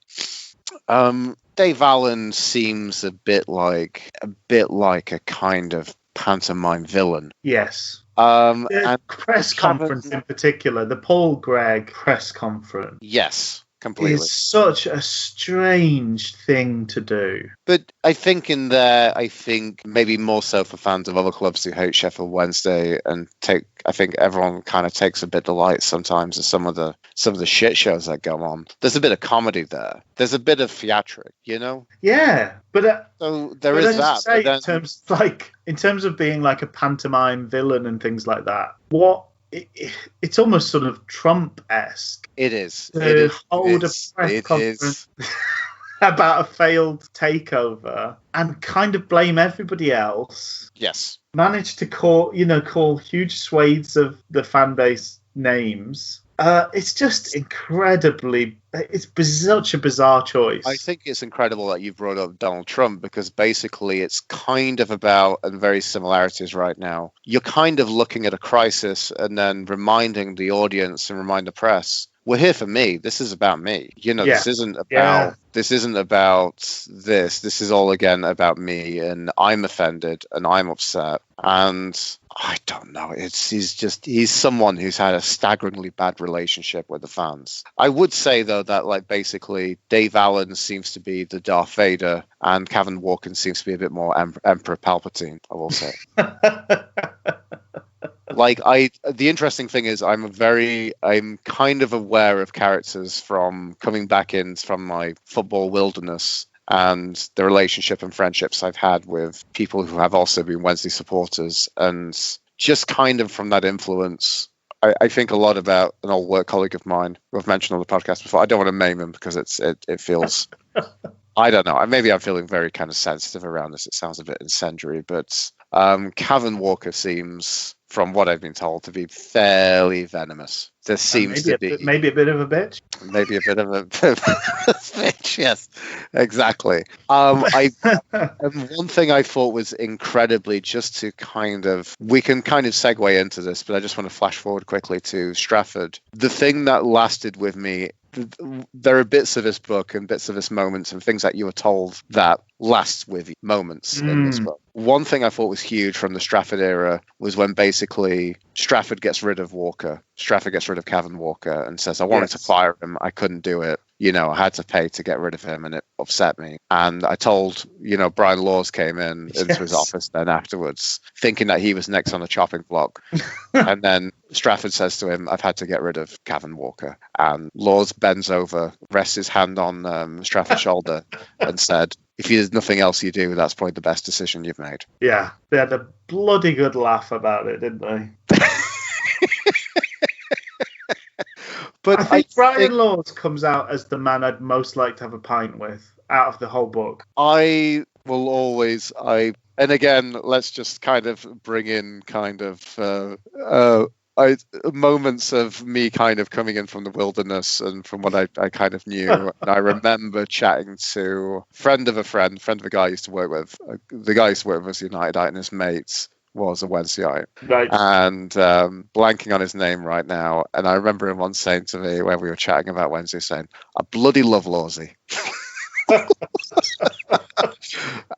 Dave Allen seems a bit like a kind of pantomime villain. Yes. And press conference in particular, the Paul Gregg press conference. Yes. Completely. Is such a strange thing to do. But I think maybe more so for fans of other clubs who hate Sheffield Wednesday and I think everyone kind of takes a bit of delight sometimes in some of the shit shows that go on. There's a bit of comedy there. There's a bit of theatric, Yeah, but so there is that. Say, in terms of being like a pantomime villain and things like that, it's almost sort of Trump-esque. It is. To hold a press conference about a failed takeover and kind of blame everybody else. Yes. Manage to call huge swathes of the fan base names. It's just incredibly. It's such a bizarre choice. I think it's incredible that you brought up Donald Trump, because basically it's kind of about, and very similarities right now. You're kind of looking at a crisis and then reminding the audience and remind the press, we're here for me. This is about me. This isn't about this. This is all again about me, and I'm offended and I'm upset. And I don't know. He's someone who's had a staggeringly bad relationship with the fans. I would say though that basically Dave Allen seems to be the Darth Vader and Kevin Walken seems to be a bit more Emperor Palpatine, I will say. The interesting thing is I'm kind of aware of characters from coming back in from my football wilderness and the relationship and friendships I've had with people who have also been Wednesday supporters, and just kind of from that influence, I think a lot about an old work colleague of mine who I've mentioned on the podcast before. I don't want to name him because it feels, I don't know. Maybe I'm feeling very kind of sensitive around this. It sounds a bit incendiary, but Kevin Walker seems, from what I've been told, to be fairly venomous. There seems to be maybe a bit of a bitch. Maybe a bit of a bitch. Yes, exactly. And one thing I thought was incredibly, just to we can kind of segue into this, but I just want to flash forward quickly to Stratford. The thing that lasted with me. There are bits of this book and bits of this moments and things that you were told that last with you, moments in this book. One thing I thought was huge from the Stratford era was when basically Stratford gets rid of Walker. Stratford gets rid of Kevin Walker and says, I wanted to fire him. I couldn't do it. I had to pay to get rid of him, and it upset me. And I told, Brian Laws came into his office then afterwards, thinking that he was next on the chopping block. And then Stratford says to him, I've had to get rid of Kevin Walker. And Laws bends over, rests his hand on Stratford's shoulder and said, if there's nothing else you do, that's probably the best decision you've made. Yeah, they had a bloody good laugh about it, didn't they? But I think Brian Laws comes out as the man I'd most like to have a pint with out of the whole book. I will always, And again, let's just kind of bring in kind of moments of me kind of coming in from the wilderness and from what I kind of knew. And I remember chatting to a friend of a guy I used to work with. The guy I used to work with was Unitedite, and his mates was a Wednesdayite. Right. And blanking on his name right now. And I remember him once saying to me when we were chatting about Wednesday, saying, "I bloody love Lawsy."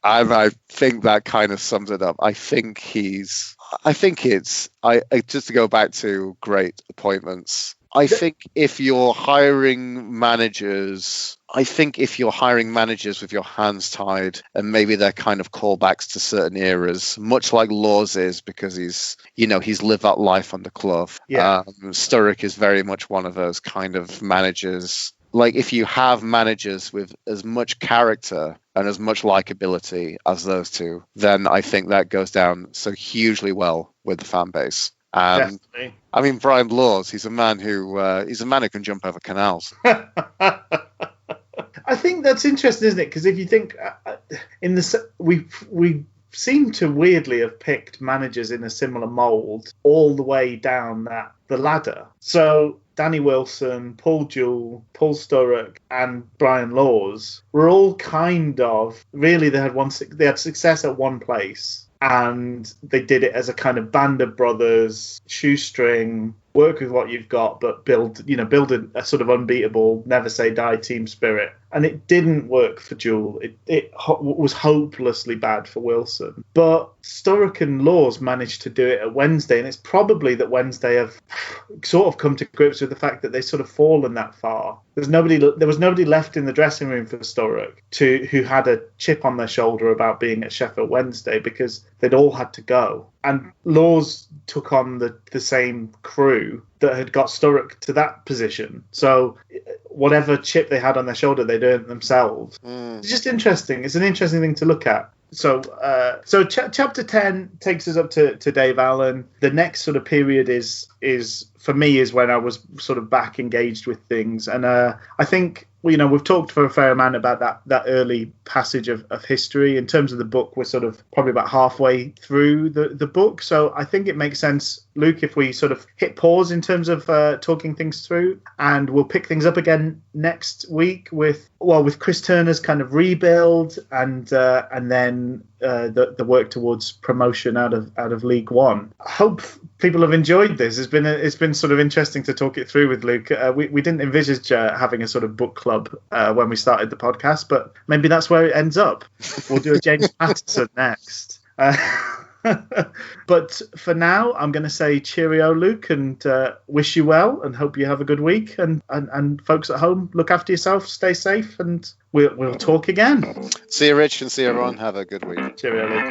And I think that kind of sums it up. I think it's just to go back to great appointments. I think if you're hiring managers with your hands tied, and maybe they're kind of callbacks to certain eras, much like Laws is, because he's lived that life on the club. Yeah. Sturrock is very much one of those kind of managers. Like, if you have managers with as much character and as much likability as those two, then I think that goes down so hugely well with the fan base. And definitely. I mean, Brian Laws, he's a man who can jump over canals. I think that's interesting, isn't it? Because if you think we seem to weirdly have picked managers in a similar mould all the way down the ladder. So Danny Wilson, Paul Jewell, Paul Sturrock, and Brian Laws were all kind of really they had success at one place, and they did it as a kind of band of brothers, shoestring, work with what you've got, but build a sort of unbeatable, never say die team spirit. And it didn't work for Jewell. It was hopelessly bad for Wilson. But Sturrock and Laws managed to do it at Wednesday, and it's probably that Wednesday have sort of come to grips with the fact that they've sort of fallen that far. There was nobody left in the dressing room for Sturrock who had a chip on their shoulder about being at Sheffield Wednesday, because they'd all had to go. And Laws took on the same crew that had got Sturrock to that position. So whatever chip they had on their shoulder, they'd earned themselves. It's just interesting. It's an interesting thing to look at. So chapter 10 takes us up to Dave Allen. The next sort of period is for me is when I was sort of back engaged with things. And I think, we've talked for a fair amount about that early passage of history. In terms of the book, we're sort of probably about halfway through the book. So I think it makes sense, Luke, if we sort of hit pause in terms of talking things through, and we'll pick things up again next week with Chris Turner's kind of rebuild and then the work towards promotion out of League One. I hope people have enjoyed this. It's been sort of interesting to talk it through with Luke. We didn't envisage having a sort of book club when we started the podcast, but maybe that's where it ends up. We'll do a James Patterson next. But for now, I'm going to say cheerio, Luke, and wish you well, and hope you have a good week. And folks at home, look after yourself, stay safe, and we'll talk again. See you, Rich, and see you, everyone. Have a good week. Cheerio, Luke.